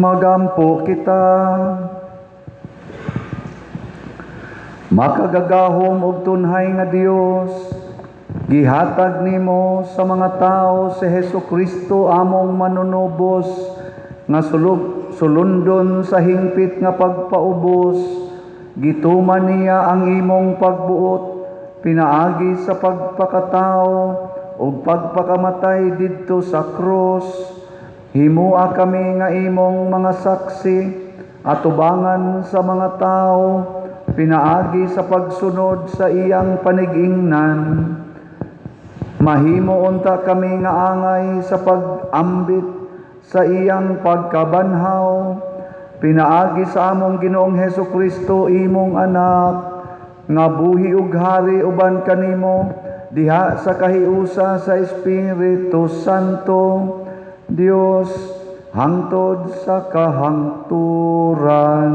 Magampo kita. Makagagahom og tunhay nga Dios, gihatag nimo sa mga tao si Hesukristo among manunubos nga sulundon sa hingpit nga pagpaubos. Gituman niya ang imong pagbuot, pinaagi sa pagpakatao ug pagpakamatay didto sa krus. Himua kami nga imong mga saksi atubangan sa mga tao, pinaagi sa pagsunod sa iyang panigingnan. Mahimo unta kami nga angay sa pag-ambit sa iyang pagkabanhaw, pinaagi sa among Ginoong Hesukristo imong anak, nga buhi ug hari uban kanimo diha sa kahiusa sa Espiritu Santo, Dios hangtod sa kahangturan.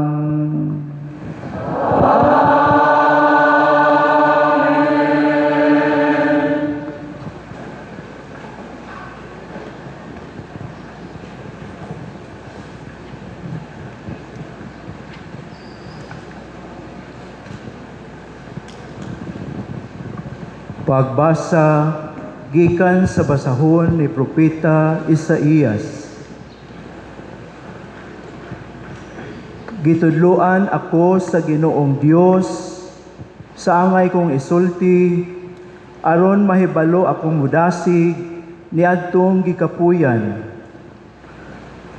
Pagbasa gikan sa basahon ni Propeta Isaías. Gitudloan ako sa Ginoong Dios sa angay kong isulti, aron mahibalo akong mudasig niadtong gikapuyan.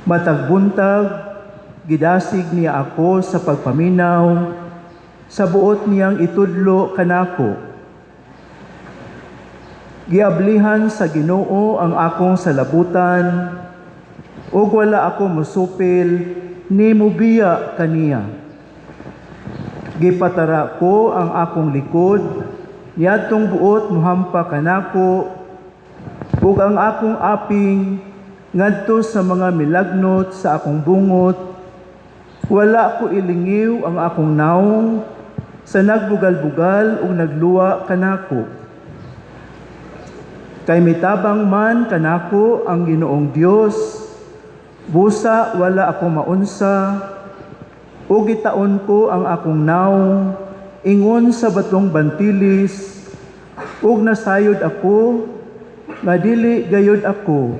Matagbuntag gidasig niya ako sa pagpaminaw, sa buot niyang itudlo kanako. Giablihan sa Ginoo ang akong salabutan, ug wala ako musupil ni mubiya kaniya. Gipatara ko ang akong likod, niadtong buot muhampa kanako, ug ang akong aping ngadto sa mga milagnot sa akong bungot. Wala ko ilingiw ang akong naong sa nagbugal-bugal ug nagluwa kanako. Kay mitabang man kanako ang Ginoong Dios, busa wala ako maunsa, o gitaon ko ang akong naong, ingon sa batong bantilis, ug nasayod ako, nga dili gayud ako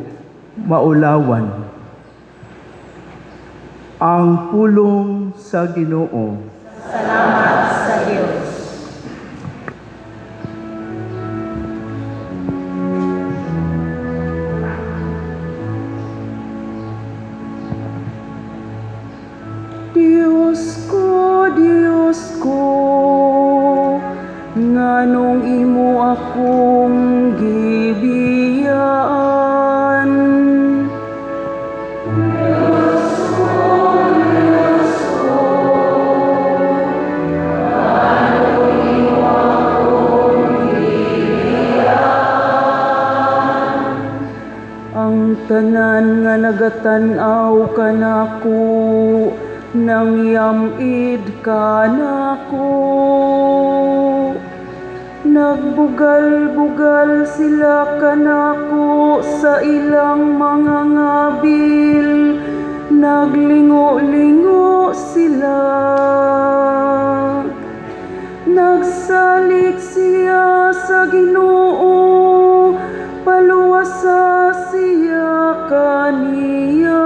maulawan. Ang pulong sa Ginoo. Salamat sa Diyos. Diyos ko, nganong imo akong gibiyaan. Diyos ko, nganong imo akong gibiyaan. Ang tanan nga nagatan-aw kanako, nang yamid ka nako. Nagbugal-bugal sila kanako sa ilang mga ngabil, naglingo-lingo sila. Nagsalik siya sa Ginoo, paluwasa siya kaniya.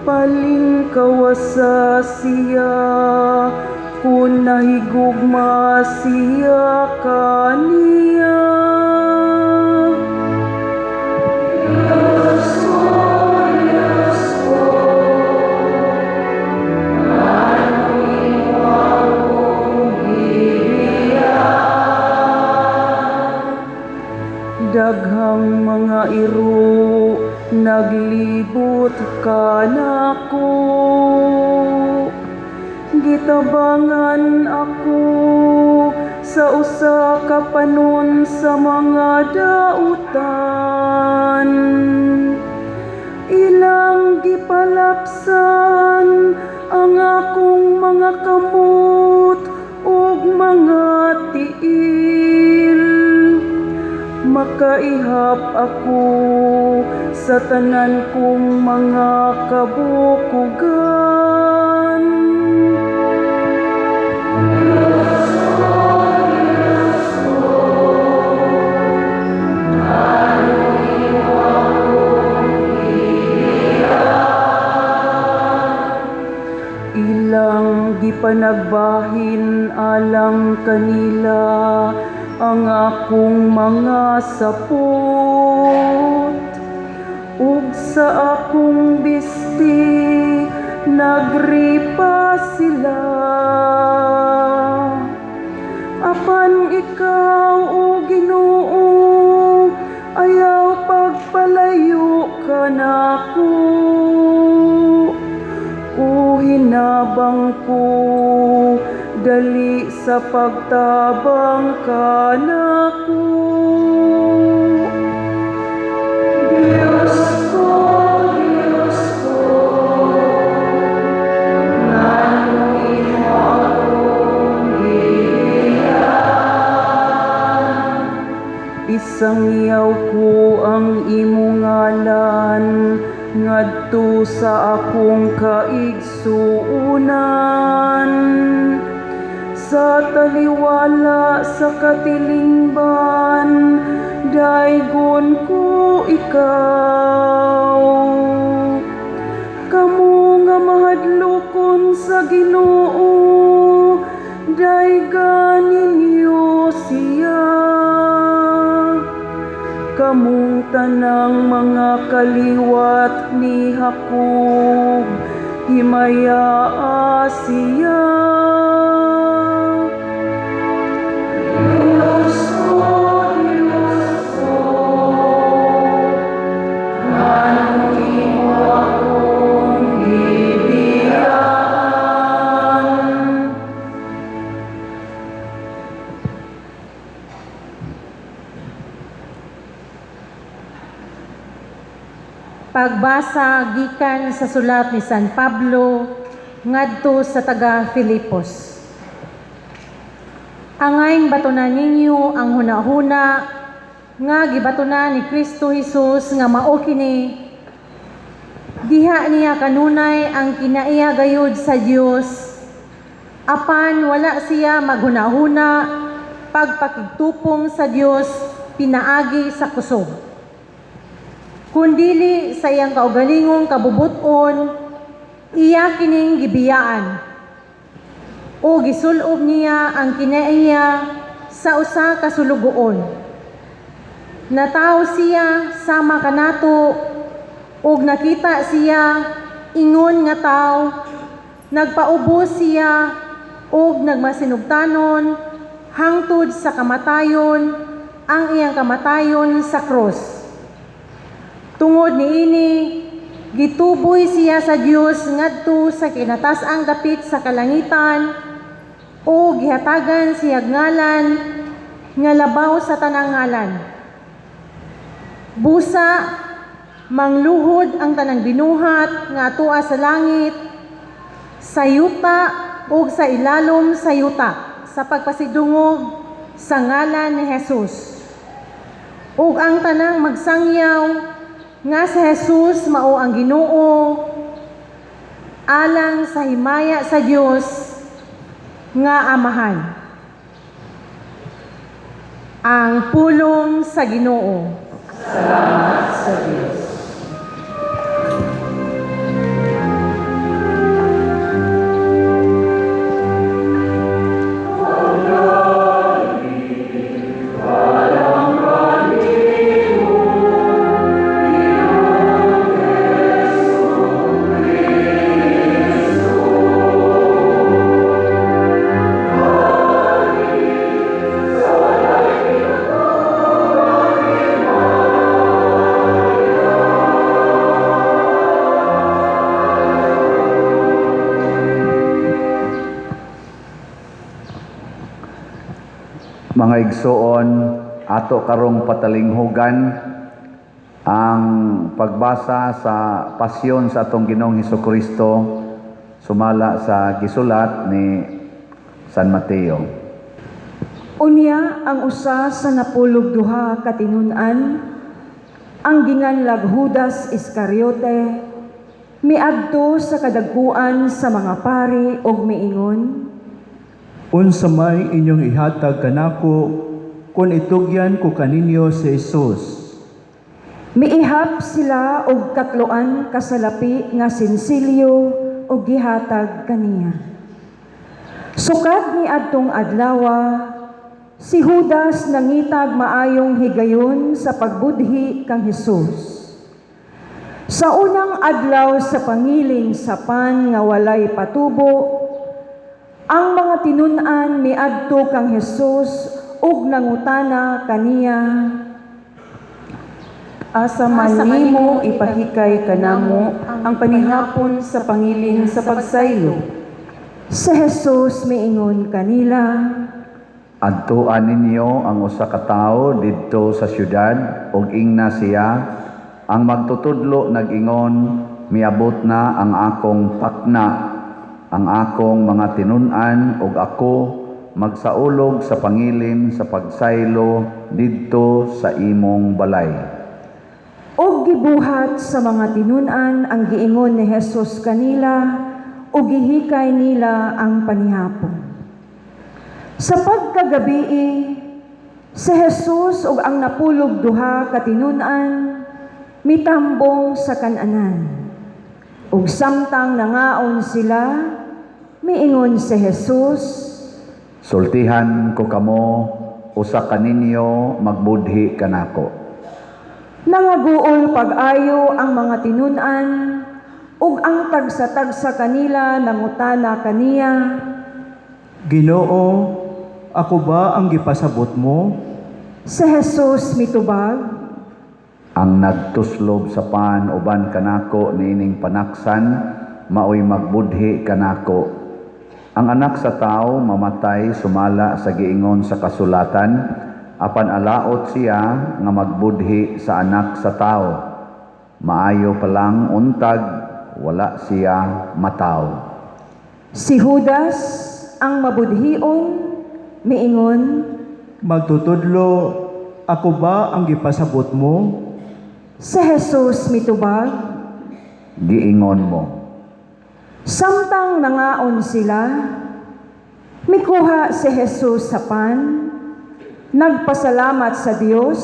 Palingkawasa siya, kung nahigugma siya kaniya. Diyos ko, nganong imo akong gibiyaan. Daghang mga iro naglibot kanako, gitabangan ako sa usa ka panon sa mga dautan. Ilang gipalapsan ang akong mga kamot ug mga tiil. makaihap ako sa tanan kong mga kabukugan. Ilang gipanagbahin alang kanila ang akong mga sapot, ug sa akong bisti nagripa sila. Apan ikaw, o Ginoo, ayaw pagpalayo ka nako. O hinabang ko, dali sa pagtabang ka nako. Diyos ko, nganong imo akong gihiyan. Isangyaw ko ang imo ngalan, ngadto sa akong kaigsuunan. Sa taliwala sa katilingban, daygon ko ikaw. Kamu nga mahadlokon sa Ginoo, daygan ninyo siya. Kamong tanang mga kaliwat ni Hakob, himayaa siya. Diyos ko, nganong imo akong gibiyaan. Pagbasa gikan sa sulat ni San Pablo ngadto sa taga Filipos. Angayng batunan ninyo ang hunahuna nga gibatunan ni Kristo Jesus nga mao kini. Diha niya kanunay ang kinaiya gayud sa Dios, apan wala siya maghunahuna pagpakigtupong sa Dios pinaagi sa kusog. Kundili sa iyang kaugalingong kabubuton, iya kining gibiyaan. O gisulob niya ang kinaiya sa usa ka sulugoon. Nataw siya sama kanato, ug nakita siya ingon nga tawo, nagpaubos siya ug nagmasinugtanon hangtod sa kamatayon, ang iyang kamatayon sa krus. Tungod niini, gituboy siya sa Dios ngadto sa kinatas-ang dapit sa kalangitan, o gihatagan siya ngalan nga labaw sa tanang ngalan. Busa mangluhod ang tanang binuhat nga atoa sa langit, sa yuta ug sa ilalom sa yuta, sa pagpasidungog sa ngalan ni Jesus. Ug ang tanang magsangyaw nga si Jesus mao ang Ginoo, alang sa himaya sa Dios nga Amahan. Ang pulong sa Ginoo. Salamat sa Diyos. Mga igsoon, ato karong patalinghugan ang pagbasa sa pasyon sa atong Ginoong Hesukristo sumala sa gisulat ni San Mateo. Unya ang usa sa napulog duha ka tinun-an, ang ginganlag Judas Iscariote, miadto sa kadagkuan sa mga pari ug miingon, Unsa may inyong ihatag kanako kung itugyan ko kaninyo si Jesus? miihap sila og katloan kasalapi nga sinsilyo ug gihatag kaniya. Sukad ni adtong adlawa, si Judas nangitag maayong higayon sa pagbudhi kang Hesus. Sa unang adlaw sa pangiling sapan nga walay patubo, ang mga tinun-an miadto kang Hesus ug nangutana kaniya, Asa man nimo ipahikay kanamo ang panihapon sa pangiling sa pagsaylo. Si Hesus miingon kanila, Adtuan ninyo ang usa ka tawo didto sa syudad ug ingna siya ang magtutudlo nag-ingon miabot na ang akong pakna, ang akong mga tinun-an ug ako magsaulog sa pangilim sa pagsaylo didto sa imong balay. og gibuhat sa mga tinun-an ang giingon ni Hesus kanila ug gihikay nila ang panihapon. Sa pagkagabii, si Hesus ug ang napulog duha ka tinun-an mitambong sa kan-anan. Ug samtang nangaon sila, miingon si Hesus, Sultihan ko kamo, usa kaninyo magbudhi kanako. nangaguol pag-ayo ang mga tinun-an ug ang tagsa-tagsa kanila nangutana kaniya, Ginoo, ako ba ang gipasabot mo? si Hesus mitubag, Ang nagtuslob sa pan uban kanako niining panaksan maoy magbudhi kanako. Ang anak sa tao mamatay sumala sa giingon sa kasulatan, apan alaot siya nga magbudhi sa anak sa tao. Maayo pa lang untag wala siya mataw. si Judas ang mabudhion miingon, Magtutudlo, ako ba ang gipasabot mo? si Hesus mitubag, Giingon mo. samtang nangaon sila, mikuha si Hesus sa pan, nagpasalamat sa Dios,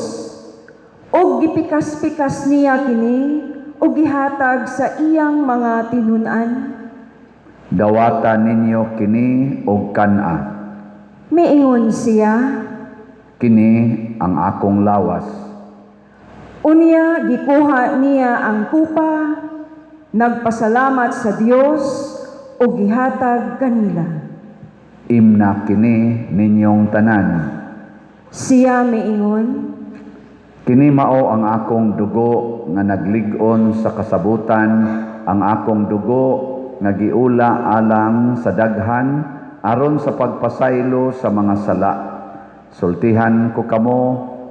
ug gipikas-pikas niya kini ug gihatag sa iyang mga tinun-an. Dawata ninyo kini og kana. Miingon siya, Kini ang akong lawas. unya gikuha niya ang kupa, nagpasalamat sa Dios ug gihatag kanila. Imna kini ninyong tanan. Siya miingon, Kini mao ang akong dugo nga naglig-on sa kasabutan, ang akong dugo nga giula alang sa daghan aron sa pagpasaylo sa mga sala. Sultihan ko kamo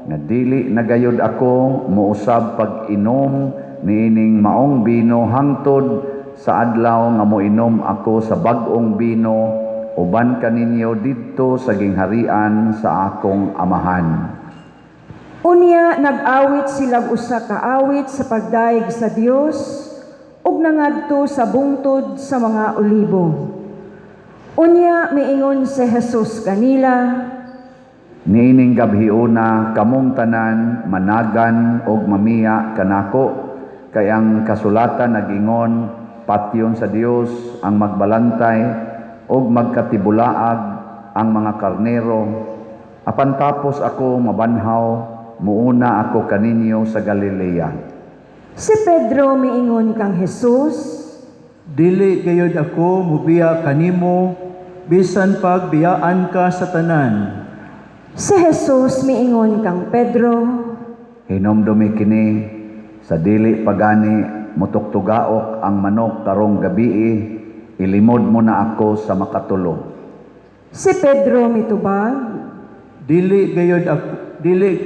nga dili nagayod ako muusab pag-inom niining maong bino hangtod sa adlaw nga moinom ako sa bag-ong bino uban kaninyo didto sa gingharian sa akong amahan. unya nag-awit sila usa ka awit sa pagdaig sa Dios ug nangadto sa bungtod sa mga olibo. Unya miingon si Hesus kanila, Niining gabhiuna kamong tanan managan og mamiya kanako kay ang kasulatan nagingon patyon sa Dios ang magbalantay og magkatibulaag ang mga karnero. Apan tapos ako mabanhaw muuna ako kaninyo sa Galilea. si Pedro miingon kang Hesus, Dili gayud ako mubiya kanimo, bisan pagbiyaan ka sa tanan. si Hesus miingon kang Pedro, Hinomdumi kini sa dili pagani mutuktugaok ang manok karong gabii ilimod mo na ako sa makatulo. si Pedro mitubag, Dili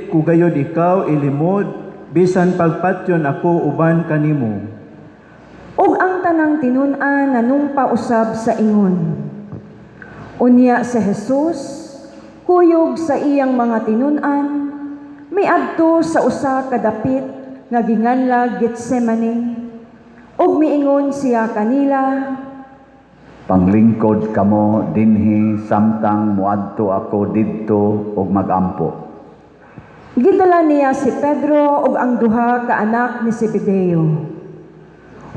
ko gayud ikaw ilimod, bisan pagpatyon ako uban kanimo. ug ang tanang tinun-an nanumpa usab sa ingon. Unya si Hesus Kuyog sa iyang mga tinun-an, miadto sa usa ka dapit nga ginganlag Getsemane, ug miingon siya kanila, Panglingkod kamo dinhi samtang muadto ako didto ug magampo. gidala niya si Pedro ug ang duha ka anak ni Zebedeo.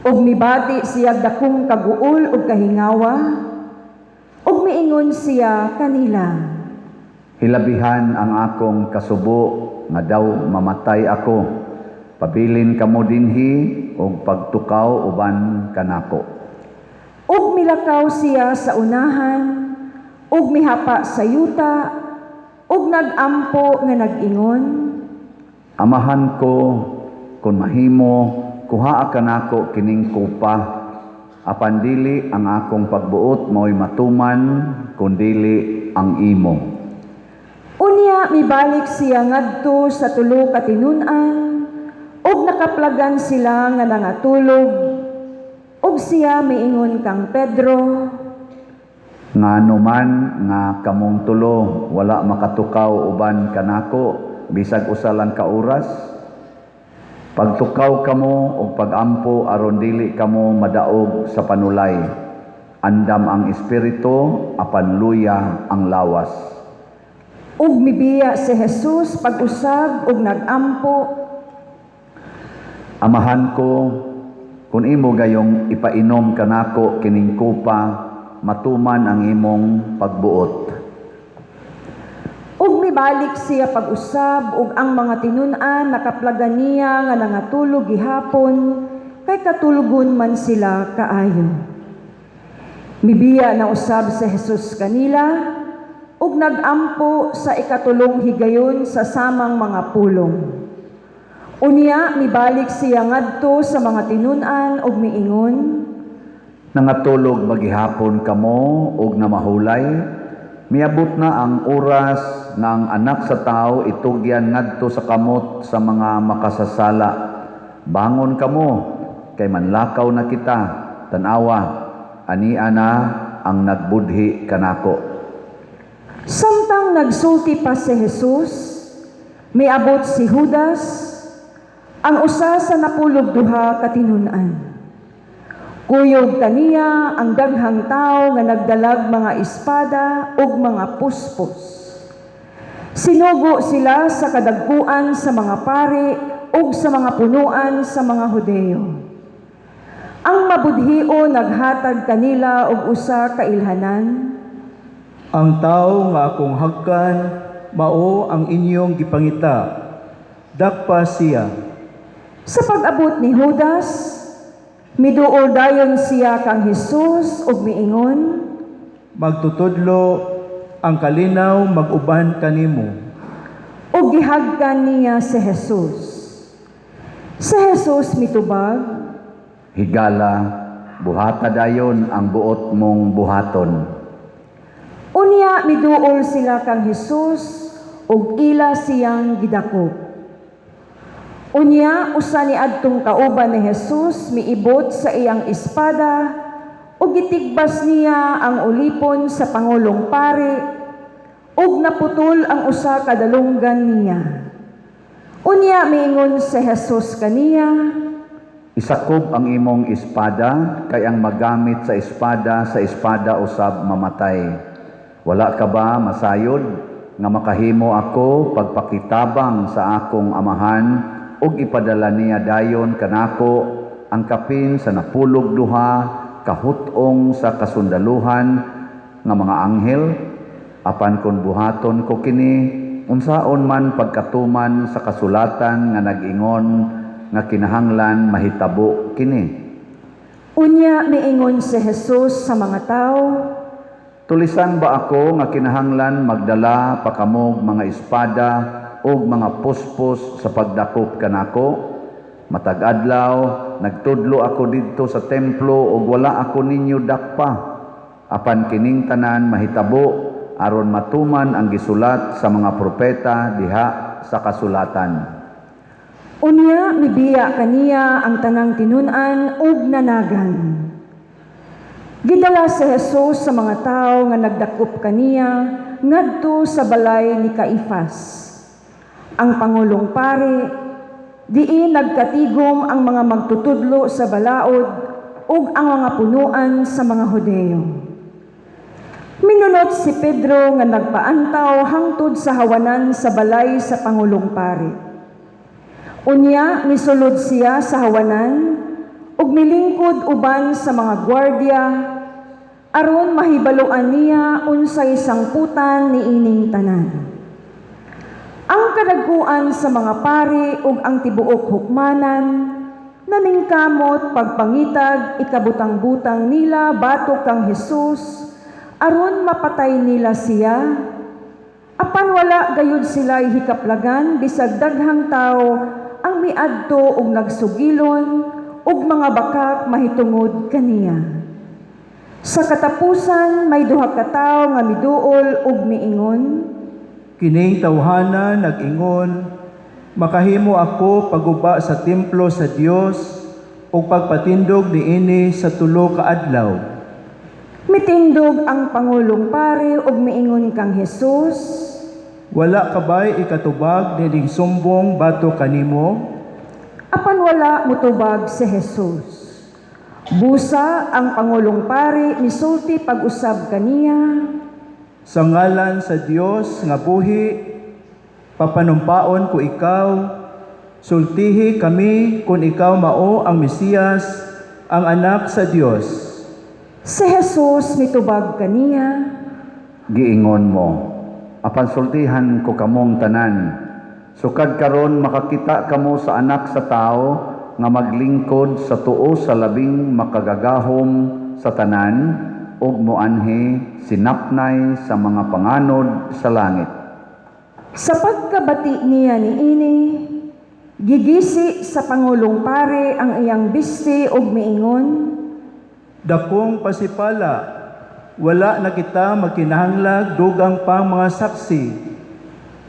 Ug mibati siya dakong kaguol ug kahingawa, ug miingon siya kanila, Hilabihan ang akong kasubo nga daw mamatay ako. Pabilin kamo dinhi ug pagtukaw uban kanako. ug milakaw siya sa unahan, ug mihapa sa yuta, ug nagampo nga nag-ingon, Amahan ko kun mahimo kuhaa kanako kining kupa. Apan dili ang akong pagbuot mao'y matuman kundili ang imo. Unya mibalik siya ngadto sa tulo ka tinun-an, ug nakaplagan sila nga nangatulog, ug siya miingon kang Pedro, Ngano man nga kamong tulo wala makatukaw uban kanako bisag usa lang ka oras. Pagtukaw kamo ug pagampo aron dili kamo madaog sa panulay. Andam ang espiritu apan luya ang lawas. ug mibiya si Jesus pag-usab ug nagampo, Amahan ko kun imo gayong ipainom kanako kining kupa matuman ang imong pagbuot. ug mibalik siya pag-usab ug ang mga tinun-an nakaplagan niya nga nangatulog gihapon kay katulgon man sila kaayo. Mibiya na usab si Jesus kanila ug nagampo sa ikatulong higayon sa samang mga pulong. Unya mibalik siya ngadto sa mga tinun-an ug miingon, Nangatulog magihapon kamo ug namahulay. Miabot na ang oras nga ang anak sa tao itugyan ngadto sa kamot sa mga makasasala. Bangon kamo kay manlakaw na kita. Tanawa, ania na ang nagbudhi kanako. samtang nagsulti pa si Jesus, miabot si Judas, ang usa sa napulog duha ka tinun-an. Kuyog kaniya ang daghang tao nga nagdalag mga espada ug mga puspos. Sinugo sila sa kadagkuan sa mga pari ug sa mga punuan sa mga Hudeo. Ang mabudhio naghatag kanila og usa ka ilhanan, Ang tao nga akong hagkan, mao ang inyong gipangita. Dakpa siya. sa pag-abot ni Judas, miduol dayon siya kang Jesus ug miingon, Magtutudlo ang kalinaw mag-uban kanimo. ug gihagkan niya si Jesus. Si Jesus mitubag, Higala, buhata dayon ang buot mong buhaton. unya miduol sila kang Jesus ug ila siyang gidakop. Unya usa ni adtong kauban ni Jesus miibot sa iyang espada ug gitigbas niya ang ulipon sa pangulong pari ug naputol ang usa ka dalunggan niya. Unya miingon si Jesus kaniya, Isakob ang imong espada kay ang magamit sa espada usab mamatay. Wala ka ba masayod nga makahimo ako pagpakitabang sa akong amahan ug ipadala niya dayon kanako ang kapin sa napulog duha kahutong sa kasundaluhan nga mga anghel apan kun buhaton ko kini unsaon man pagkatuman sa kasulatan nga nag-ingon nga kinahanglan mahitabo kini. unya miingon si Jesus sa mga tao, Tulisan ba ako nga kinahanglan magdala pa kamog mga espada o mga puspos sa pagdakop kanako? Matag adlaw, nagtudlo ako didto sa templo ug wala ako ninyo dakpa. Apan kining tanan mahitabo aron matuman ang gisulat sa mga propeta diha sa kasulatan. unya mibiya kaniya ang tanang tinun-an ug nanagan. Gidala si Jesus sa mga tao nga nagdakop kaniya ngadto sa balay ni Caifas. Ang Pangulong Pari, diin nagkatigom ang mga magtutudlo sa balaod ug ang mga punuan sa mga Hudeo. Minunot si Pedro nga nagpaantaw hangtod sa hawanan sa balay sa Pangulong Pari. Unya misulod siya sa hawanan ug milingkod uban sa mga gwardiya aron mahibaluan niya unsay sangputan ni ining tanan. Ang kadagkuan sa mga pari ug ang tibuok hukmanan naningkamot pagpangitag ikabutang-butang nila batok kang Hesus aron mapatay nila siya, apan wala gayud sila hikaplagan bisag daghang tao ang miadto ug nagsugilon ug mga bakak mahitungod kaniya. Sa katapusan may duha ka tawo nga miduol ug miingon, Kining tawhana nag-ingon, makahimo ako paguba sa templo sa Dios ug pagpatindog niini sa tulo ka adlaw. mitindog ang Pangulong Pari ug miingon kang Hesus, Wala kabay ikatubag nining sumbong bato kanimo? apan wala mutubag si Hesus. Busa ang Pangulong Pari misulti pag-usab kaniya, Sa ngalan sa Dios nga buhi, papanumpaon ko ikaw, sultihi kami kung ikaw mao ang Mesiyas, ang anak sa Dios. si Hesus mitubag kaniya, Giingon mo, apan sultihan ko kamong tanan. Sukad karon makakita kamo sa anak sa tao nga maglingkod sa tuo sa labing makagagahom sa tanan ug moanhi sinapnay sa mga panganod sa langit. Sa pagkabati niya niini, gigisi sa Pangulong Pari ang iyang bisti ug miingon, Dakong pasipala, wala na kita magkinahanglag dugang pang mga saksi.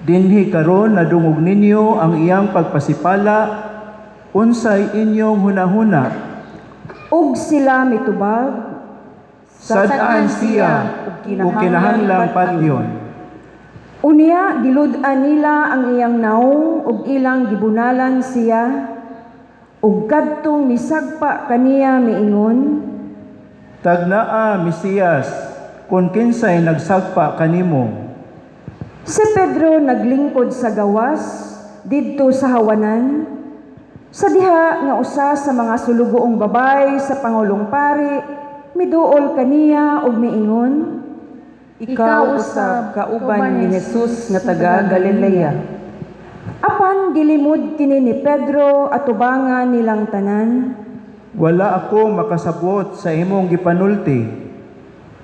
Dinhi karon nadungog ninyo ang iyang pagpasipala, unsay inyong hunahuna. ug sila mitubag, Sad-an siya, ug kinahanglang patyon. unya gilud-an nila ang iyang naong ug ilang gibunalan siya, ug kadtong misagpa kaniya miingon, Tagnaa, Mesiyas, kung kinsay nagsagpa kanimo. si Pedro naglingkod sa gawas didto sa hawanan, sa diha nga usa sa mga sulugoong babay sa Pangulong Pari miduol kaniya ug miingon, Ikaw usab kauban ni Jesus nga taga Galilea. apan gilimod kini ni Pedro atubangan nilang tanan. Wala ako makasabot sa imong gipanulti.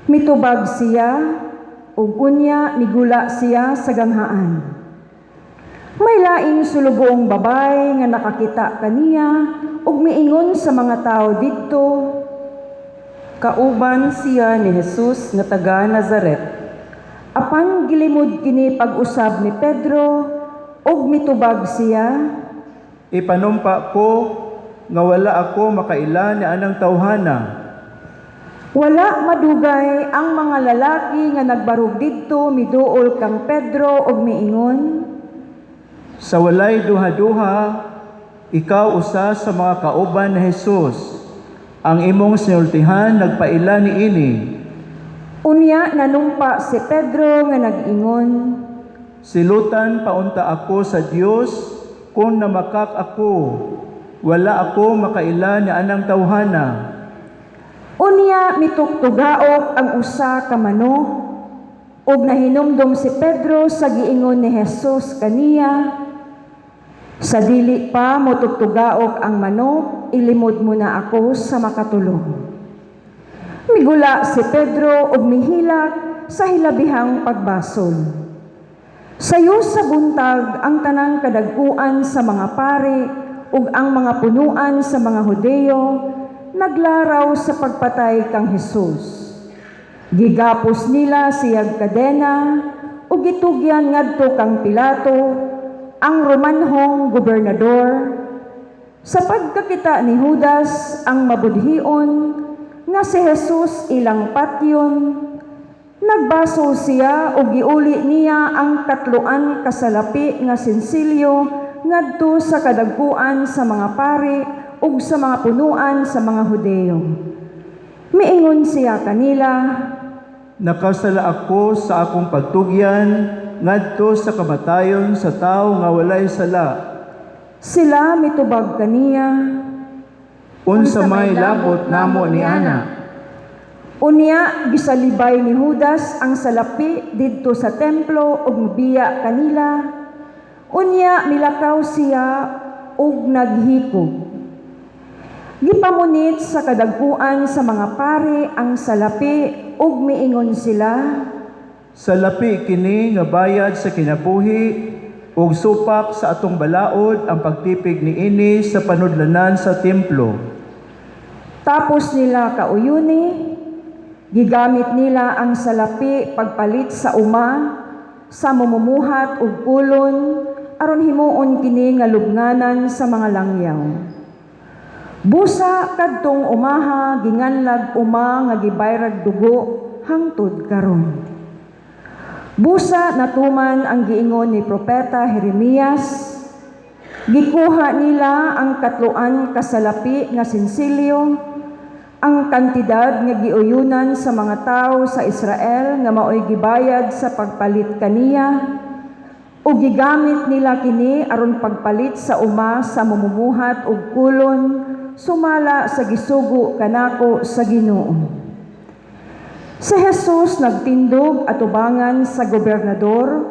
Mitubag siya, ug unya migula siya sa ganghaan. May laing sulugoong babay nga nakakita kaniya ug miingon sa mga tao didto, Kauban siya ni Jesus nga taga Nazaret. apan gilimod kini pag-usab ni Pedro ug mitubag siya, Ipanumpa ko nga wala ako makaila ni anang tawhana. wala madugay ang mga lalaki nga nagbarug didto miduol kang Pedro ug miingon, Sa walay duha-duha, ikaw usa sa mga kauban ni Jesus. Ang imong sinultihan nagpaila ni ini. unya nanumpa si Pedro nga nag-ingon, Silutan paunta ako sa Dios kung namakak ako. Wala ako makaila ni anang tawhana. unya mitugtugaok ang usa ka manok ug nahinumdom si Pedro sa giingon ni Jesus kaniya, sa dili pa mo tugtugaok ang manok, ilimod mo na ako sa makatulong. Migula si Pedro ug mihilak sa hilabihang pagbasol. Sayo sa buntag ang tanang kadagkuan sa mga pari ug ang mga punuan sa mga Hudeo naglaraw sa pagpatay kang Hesus. Gigapos nila siyag kadena ug gitugyan ngadto kang Pilato, ang Romanhong gobernador. Sa pagkakita ni Judas ang mabudhion nga si Jesus ilang patyon, Nagbaso siya o giuli niya ang katloan kasalapi nga sensilyo ngadto sa kadagkuan sa mga pari ug sa mga punuan sa mga Hudeo. Miingon siya kanila, Nakasala ako sa akong pagtugyan ngadto sa kamatayon sa tao nga walay sala. sila mitubag kaniya, Unsa may labot namo ni ana. unya gisalibay ni Judas ang salapi didto sa templo ug mibiya kanila. Unya milakaw siya ug naghikog. Gipamunit sa kadagkuan sa mga pari ang salapi ug miingon sila, Salapi kini nga bayad sa kinabuhi ug supak sa atong balaod ang pagtipig ni ini sa panudlanan sa templo. tapos nila kauyuni, gigamit nila ang salapi pagpalit sa uma, sa mumumuhat ug kulon, aron himuon kini nga lubnganan sa mga langyaw. Busa kadtong umaha ginganlag uma nga gibayrag dugo hangtod karon. Busa natuman ang giingon ni propeta Jeremias, gikuha nila ang katloan kasalapi nga sensilyo, ang kantidad nga giuyunan sa mga tawo sa Israel nga maoy gibayad sa pagpalit kaniya, ug gigamit nila kini aron pagpalit sa uma sa mamumuhat ug kulon sumala sa gisugo kanako sa Ginoo. Si Jesus nagtindog atubangan sa gobernador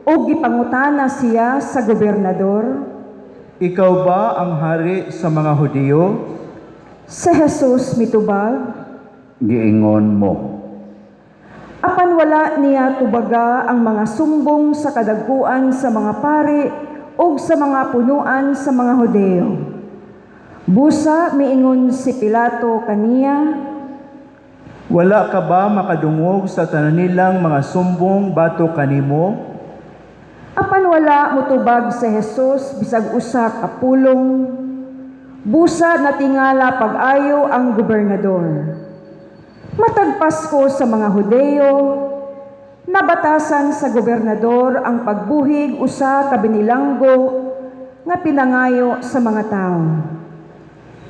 ug gipangutana siya sa gobernador, Ikaw ba ang hari sa mga Hudyo? si Jesus mitubag, Giingon mo. apan wala niya tubaga ang mga sumbong sa kadagkuan sa mga pari ug sa mga punuan sa mga Hudeo. Busa miingon si Pilato kaniya, Wala ka ba makadungog sa tanan nilang mga sumbong bato kanimo? apan wala mutubag si Jesus bisag usa ka pulong. Busa natingala pag-ayo ang gobernador. Matag Pasko sa mga Hudeo, nabatasan sa gobernador ang pagbuhig usa ka binilanggo nga pinangayo sa mga tao.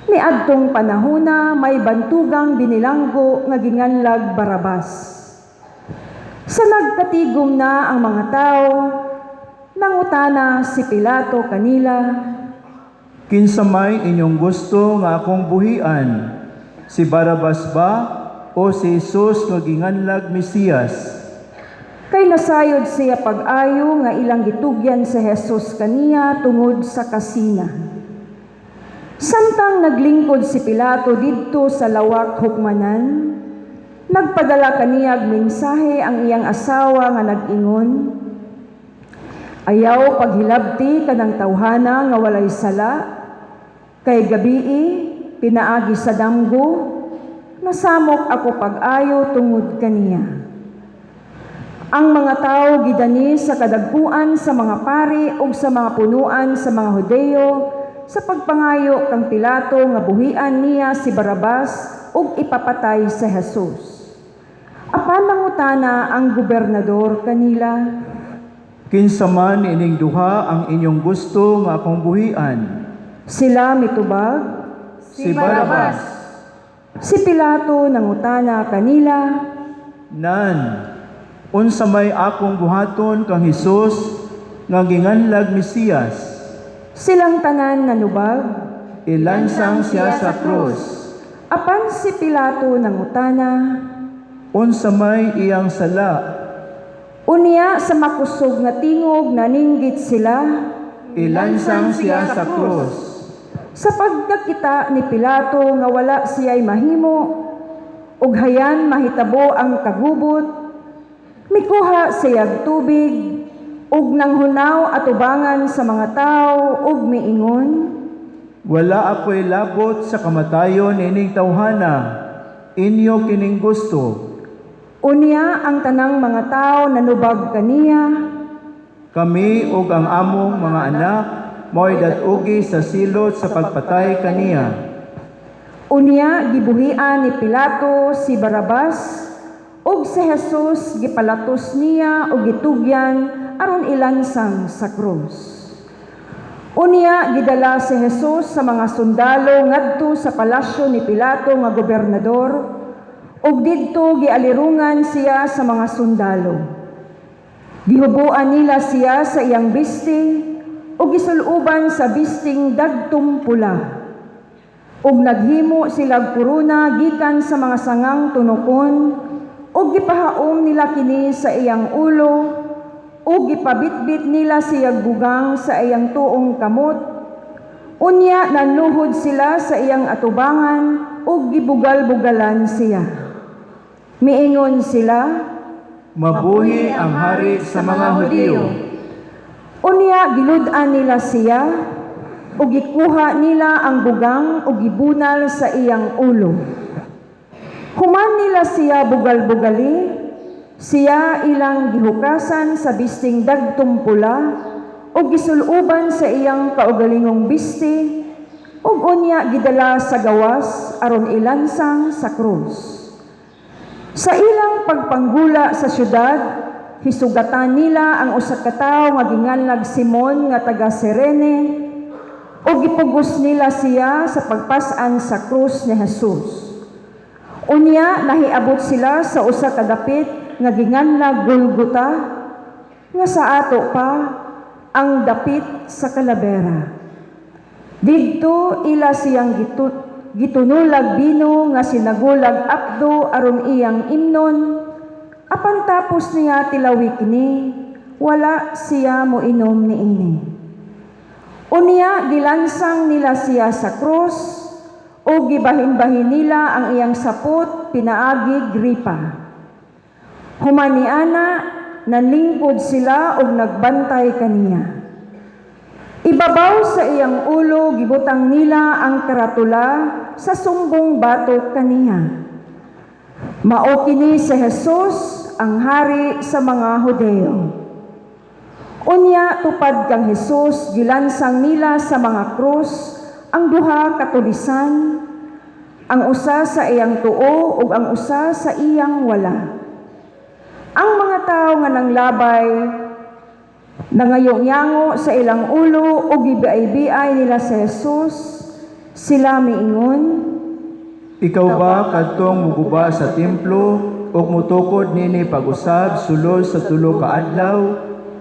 Niadtong panahona may bantugang binilanggo nga ginganlag Barabas. Sa nagkatigom na ang mga tao, nangutana si Pilato kanila, Kinsa may inyong gusto nga akong buhian? Si Barabas ba o si Jesus nga ginganlag Mesiyas? kay nasayod siya pag-ayo nga ilang gitugyan si Jesus kaniya tungod sa kasina. Samtang naglingkod si Pilato didto sa lawak hukmanan, nagpadala kaniyag mensahe ang iyang asawa nga nag-ingon, ayaw paghilabti kanang tawhana nga walay sala, kay gabii pinaagi sa damgo, nasamok ako pag-ayo tungod kaniya. Ang mga tao gidani sa kadagkuan sa mga pari ug sa mga punuan sa mga Hudeo sa pagpangayo kang Pilato nga buhian niya si Barabas ug ipapatay si Jesus. Apan nangutana ang gobernador kanila, Kinsa man ining duha ang inyong gusto nga akong buhian? sila mitubag, Si Barabas. si Pilato nangutana kanila, Nan, unsa may akong buhaton kang Hesus nga ginganlag Mesiyas? silang tanan nanubag. Ilansang siya sa krus. Apan si Pilato nangutana, Unsa may iyang sala? unya sa makusog nga tingog naninggit sila. Ilansang siya sa krus. Sa pagkakita ni Pilato nga wala siya'y mahimo, ug hayan mahitabo ang kagubot, mikuha siyag tubig, ug nanghunaw atubangan sa mga tao, ug miingon, Wala ako'y labot sa kamatayon ining tawhana. Inyo kining gusto. unya ang tanang mga tao nanubag kaniya, Kami ug ang among mga anak mo'y datugi sa silot sa pagpatay kaniya. unya gibuhian ni Pilato si Barabas, ug si Jesus gipalatos niya ug gitugyan aron ilansang sa krus. Unya gidala si Jesus sa mga sundalo ngadto sa palasyo ni Pilato nga gobernador ug didto gialirungan siya sa mga sundalo. Gihubuan nila siya sa iyang bisting ug gisuluban sa bisting dagtong pula. Ug naghimo sila kuruna gikan sa mga sangang tunokon ug gipahaom nila kini sa iyang ulo ug gipabitbit nila siyang bugang sa iyang tuong kamot. Unya nanluhod sila sa iyang atubangan ug gibugal-bugalan siya. Miingon sila, Mabuhi ang hari sa mga Hudyo. unya gilud-an nila siya ug gikuha nila ang bugang ug gibunal sa iyang ulo. Human nila siya bugal-bugali, siya ilang gihukasan sa bisting dagtong pula ug gisuluban sa iyang kaugalingong bisti ug unya gidala sa gawas aron ilansang sa krus. Sa ilang pagpanggula sa syudad, hisugatan nila ang usa ka tawo nga ginganlag Simon nga taga Cirene ug gipugos nila siya sa pagpas-an sa krus ni Jesus. Unya nahiabot sila sa usa ka dapit nga ginganlag Golgota, nga sa ato pa ang dapit sa Calavera. Didto ila siyang gitunulag bino nga sinagulag apdo aron iyang imnon. Apan tapos niya tilawi kini, wala siya moinom niini. Unya gilansang nila siya sa krus o gibahin-bahin nila ang iyang sapot pinaagi gripa. Humaniana nanlingkod sila og nagbantay kaniya. Ibabaw sa iyang ulo gibutang nila ang karatula sa sumbong batok kaniya. Mao kini si Jesus ang hari sa mga Hudyo. Unya tupad kang Jesus gilansang nila sa mga krus ang duha ka tulisan, ang usa sa iyang tuo ug ang usa sa iyang wala. Ang mga tawo nga nanglabay nangayong-yango sa ilang ulo ug gibiay-biay nila si Jesus, sila miingon, Ikaw ba kadtong muguba sa templo ug mutukod nini pag-usab sulod sa tulo ka adlaw?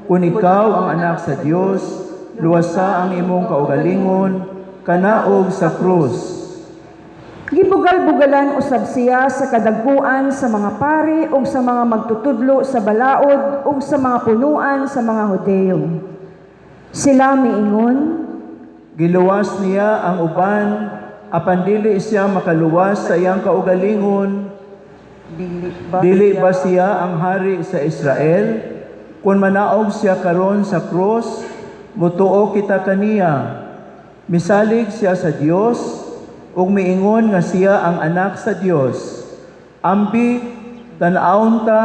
Kung ikaw ang anak sa Dios, luwasa ang imong kaugalingon kanaog sa krus. gibugal-bugalan usab siya sa kadagkuan sa mga pari ug sa mga magtutudlo sa balaod ug sa mga punuan sa mga Hudyo. Sila miingon, Giluwas niya ang uban, apan dili siya makaluwas sa iyang kaugalingon. Dili ba siya ang hari sa Israel? Kung manaog siya karon sa krus, mutuo kita kaniya. Misalig siya sa Dios, ug miingon nga siya ang anak sa Dios. Ambi, tan-awon ta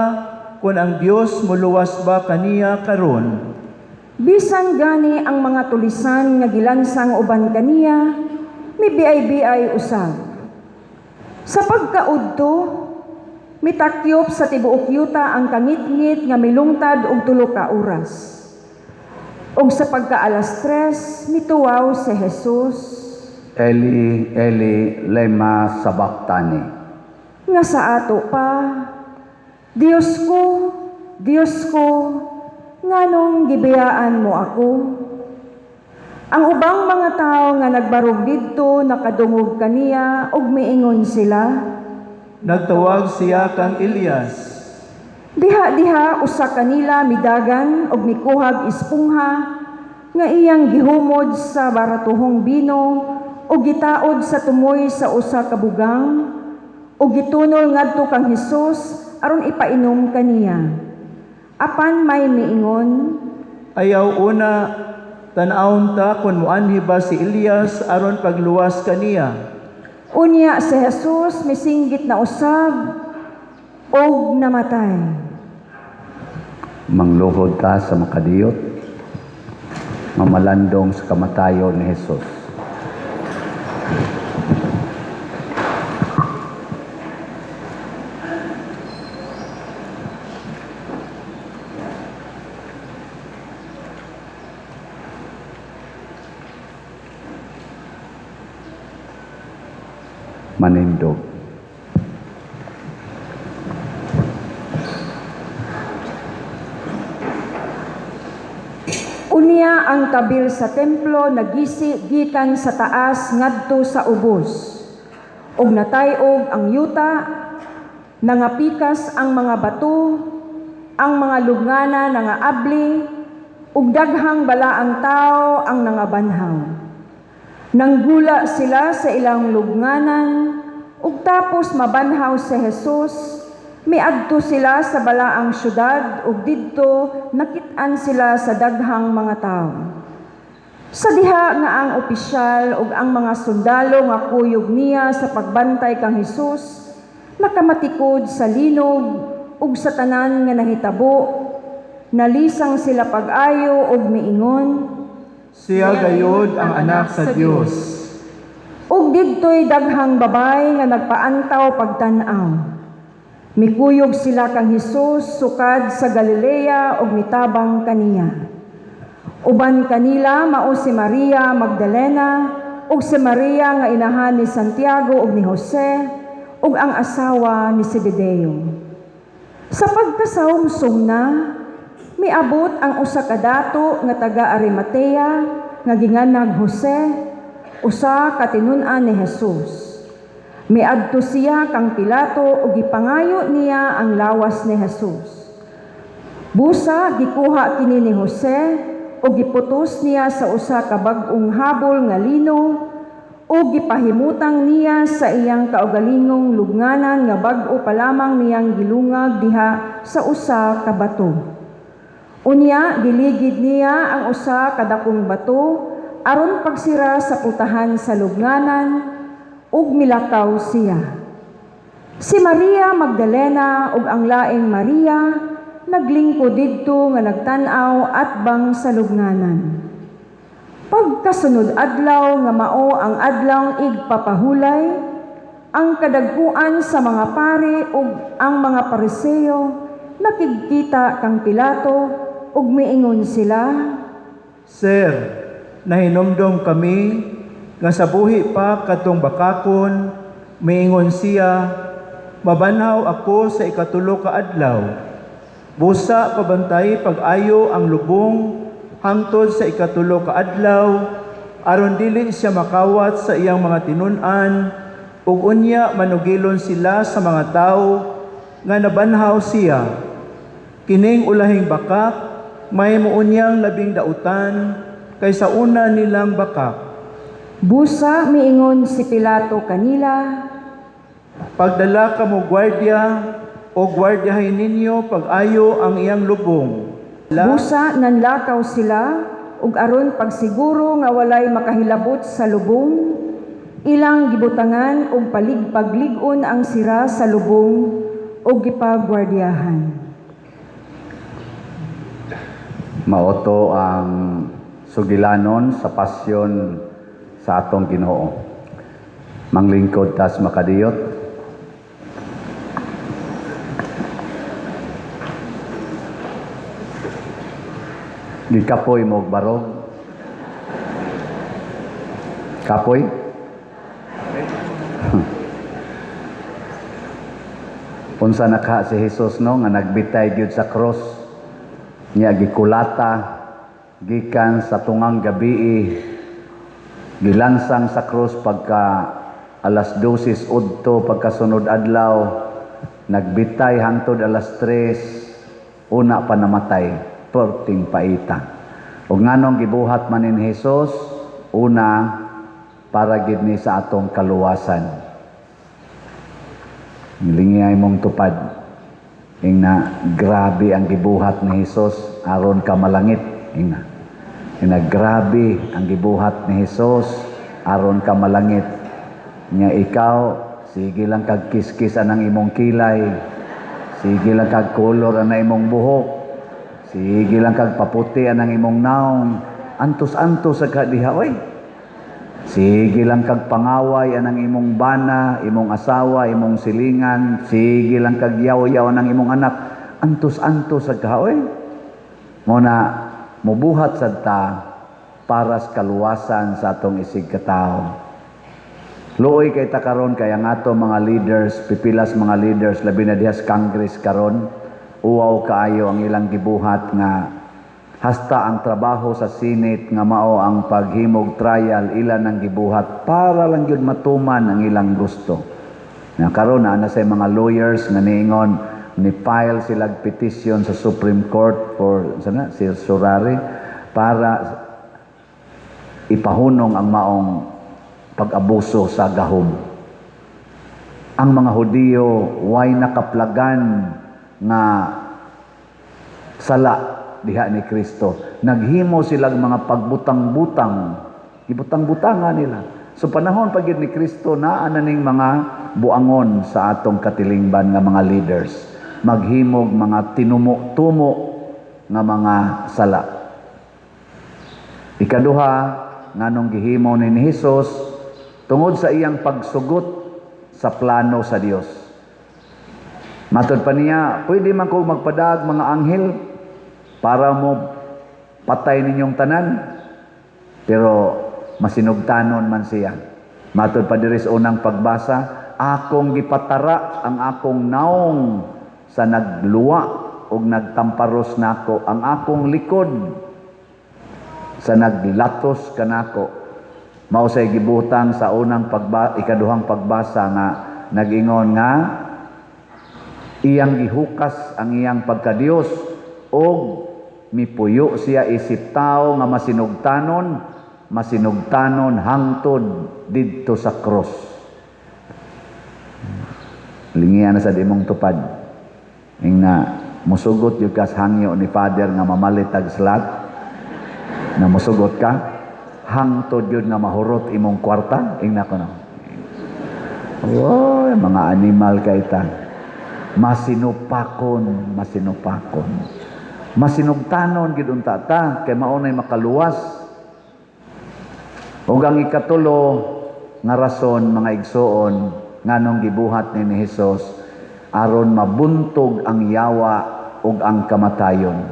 kung ang Dios muluwas ba kaniya karon. bisan gani ang mga tulisan nga gilansang uban kaniya, mibiay-biay usab. Sa pagkaudto, mitakyop sa tibuok yuta ang kangit-ngit nga milungtad og 3 ka oras. Og sa pagka-alas 3, mituwaw si Jesus, Eli, Eli, lema sabachthani. nga sa ato pa, Diyos ko, nganong gibiyaan mo ako? Ang ubang mga tao nga nagbarog didto nakadungog kaniya ug miingon sila, Nagtawag siya kang Elias. diha usa kanila midagan ug mikuhag espongha nga iyang gihumod sa baratuhong bino ug gitaod sa tumoy sa usa ka bugang ug gitunol ngadto kang Hesus aron ipainom kaniya. Apan may miingon, Ayaw una, tan-awon ta kung muanhi ba si Elias aron pagluwas kaniya. unya si Jesus misinggit na usab og namatay. Mangluhod ka sa makadiyot, mamalandong sa kamatayon ni Jesus. manindog. Unya ang kabil sa templo nagisi gikan sa taas ngadto sa ubos. Og natay-og ang yuta, nangapikas ang mga bato, ang mga lugngana nangaabli, ug daghang balaang tao ang nangabanhaw. Nanggula sila sa ilang lugnganan, ug tapos mabanhaw si Jesus, miadto sila sa balaang syudad ug didto nakit-an sila sa daghang mga tao. Sa diha nga ang opisyal ug ang mga sundalo nga kuyog niya sa pagbantay kang Hesus nakamatikod sa linog ug sa tanan nga nahitabo, nalisang sila pag-ayo ug miingon, Siya gayod ang anak sa Dios. ug didto'y daghang babay nga nagpaantaw pagtan-aw. Mikuyog sila kang Hesus sukad sa Galilea ug mitabang kaniya. Uban kanila mao si Maria Magdalena ug si Maria nga inahan ni Santiago ug ni Jose ug ang asawa ni Zebedeo. Sa pagkasawmsong na, miabot ang usa ka dato nga taga Arimatea nga ginganag Jose, usa ka tinun-an ni Jesus. Miadto siya kang Pilato ug gipangayo niya ang lawas ni Jesus. Busa gikuha kini ni Jose ug giputos niya sa usa ka bag-ong habol nga lino ug gipahimutang niya sa iyang kaugalingong lugnanan nga bag-o pa lamang niyang gilungag diha sa usa ka bato. Unya giligid niya ang usa ka dakong bato aron pagsira sa putahan sa lugnanan ug milakaw siya. Si Maria Magdalena ug ang laing Maria naglingkod didto nga nagtan-aw atbang sa lugnanan. Pagkasunod adlaw nga mao ang adlawng igpapahulay, ang kadagkuan sa mga pari ug ang mga Pariseo nakigkita kang Pilato ug miingon sila, Sir, nahinomdom kami nga sa buhi pa katong bakakon, miingon siya, mabanhaw ako sa ikatulo ka adlaw. Busa pabantay pag-ayo ang lubong hangtod sa ikatulo ka adlaw, aron dili siya makawat sa iyang mga tinun-an, ug unya manugilon sila sa mga tao nga nabanhaw siya. Kining ulahing bakak, may muunyang labing dautan kaysa una nilang bakak. busa miingon si Pilato kanila, Pagdala ka mo gwardiya, o gwardyahin ninyo pag-ayo ang iyang lubong. busa nanlakaw sila ug aron pagsiguro nga walay makahilabot sa lubong, ilang gibutangan ug palig-pagligon ang sira sa lubong ug gipagwardiyahan. Maoto ang sugilanon sa pasyon sa atong Ginoo. Manglingkod tas makadiyot. Gikapoy mo og barog. Kapoy? Unsa nakha si Jesus no nga nagbitay gyud sa cross. Niya gikulata gikan sa tungang gabi, gilansang sa cross pagka alas 12 udto pagkasunod adlaw, nagbitay hangtod alas 3, una pa namatay. Perting paita. O nganong gibuhat man ni Jesus, una, para gid ni sa atong kaluwasan. Lingiyay mong tupad. Ingna, grabe ang gibuhat ni Jesus, aron ka malangit. Ingna, grabe ang gibuhat ni Jesus, aron ka malangit. Nya ikaw, sige lang kag kiskis anang imong kilay, sige lang kag kolor anang imong buhok, sige lang kag paputi anang imong naong, antos-antos sa kadiha, oy. Sige lang kag pangaway anang imong bana, imong asawa, imong silingan, sige lang kag yaw-yaw anang imong anak, antos-antos sa kaoy. Muna, mubuhat sad ta para sa kaluwasan sa atong isig katao. Luoy kay ta karon kay ang ato mga leaders, pipilas mga leaders labi na diha sa Congress karon, uwaw kaayo ang ilang gibuhat nga hasta ang trabaho sa Senate nga mao ang paghimog trial ilan ang gibuhat para lang gyud matuman ang ilang gusto. Na karon na say mga lawyers nga niingon ni file sila petition sa Supreme Court for sana si Surari para ipahunong ang maong pag-abuso sa gahom. Ang mga Hudiyo way nakaplagan nga sala diha ni Kristo. Naghimo silang mga pagbutang-butang, ibutang-butangan nila. So panahon pag ni Kristo naa na ning mga buangon sa atong katilingban nga mga leaders. Maghimog mga tinumo-tumo nga mga sala. Ikaduha, nganong gihimo ni Hesus tungod sa iyang pagsugot sa plano sa Dios. Matod pa niya, pwede man ko magpadag mga anghel para mo patay ninyong tanan, pero masinugtanon man siya. Matod pa diri sa unang pagbasa, akong gipatara ang akong naong sa nagluwa ug nagtamparos nako, ang akong likod sa naglatos kanako. Mao say gibutang sa unang ikaduhang pagbasa nga nagingon nga iyang gihukas ang iyang pagkadios og mipuyo siya isip tao nga masinugtanon hangtod didto sa cross. Lingian na sa dimong tupad. Ing na musugot yung kas hangyo ni Father nga mamalit tag slat na musugot ka hangtod yun nga mahurot imong kwarta. Ing na ko na wow, mga animal kay ta masinupakon masinugtanon gid unta ta kay maunay makaluwas. Ug ang ikatulo nga rason mga igsoon nganong gibuhat ni Hesus aron mabuntog ang yawa ug ang kamatayon.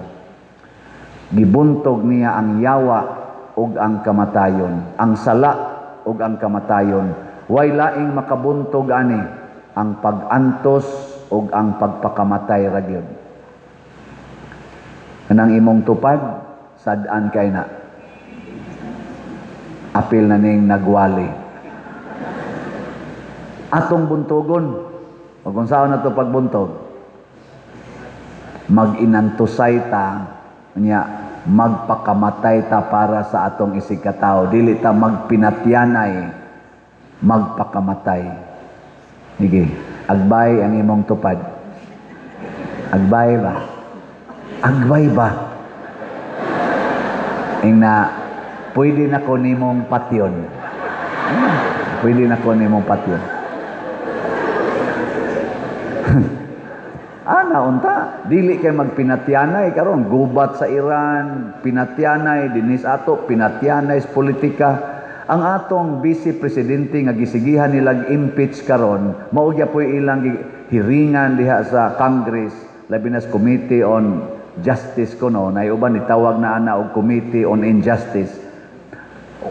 Gibuntog niya ang yawa ug ang kamatayon, ang sala ug ang kamatayon. Way laing makabuntog ani ang pag-antos ug ang pagpakamatay ra gyud. Kanang imong tupad sad-an kay na apil na ning nagwali. Atong buntogon o kung saan na ito pagbuntog, mag-inantusay ta, magpakamatay ta para sa atong isikataw. Dili ta magpinatyanay, magpakamatay. Sige, agbay ang imong tupad. Agbay ba? Agbay ba? Ing na, pwede na ko nimong patyon. Pwede na ko nimong patyon. Unta, dili kay magpinatyanay karon gubat sa Iran, pinatyanay dinis ato, pinatyanay sa politika. Ang atong vice presidente nga gisigihan nilag impeach karon, mao gyapon ilang hiringan diha sa Congress, labi na sa Committee on Justice kuno, nay uban itawag na ana og Committee on Injustice.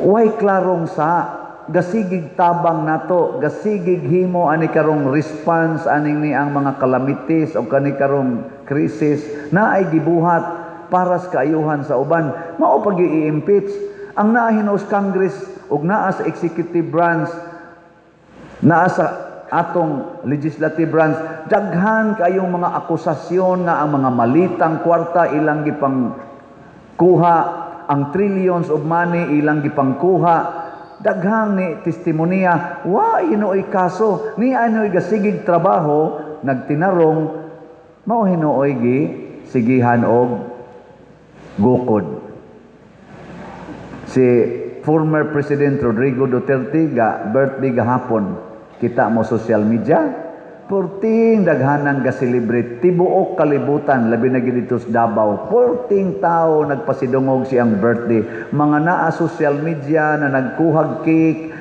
Way klarong sa gasigig tabang nato, gasigig himo ani karong response aning ni ang mga calamities o kani karong krisis na ay gibuhat para sa kaayuhan sa uban. Mao pag i-impeach ang naa hinuos Congress ug naa sa executive branch, naa sa atong legislative branch, daghan kayong mga akusasyon nga ang mga malitang kwarta ilang gipang kuha, ang trillions of money ilang gipang kuha. Daghang ni testimonya, wa hinuoy kaso, ni anoy gasigig trabaho, nagtinarong, mao hinuoy gi sigihan og gukod. Si former President Rodrigo Duterte birthday gahapon, kita mo social media, purting daghanang ga-celebrate, tibuok kalibutan, labi na dito sa Davao, purting tao nagpasidungog siyang birthday. Mga naa social media na nagkuhag cake,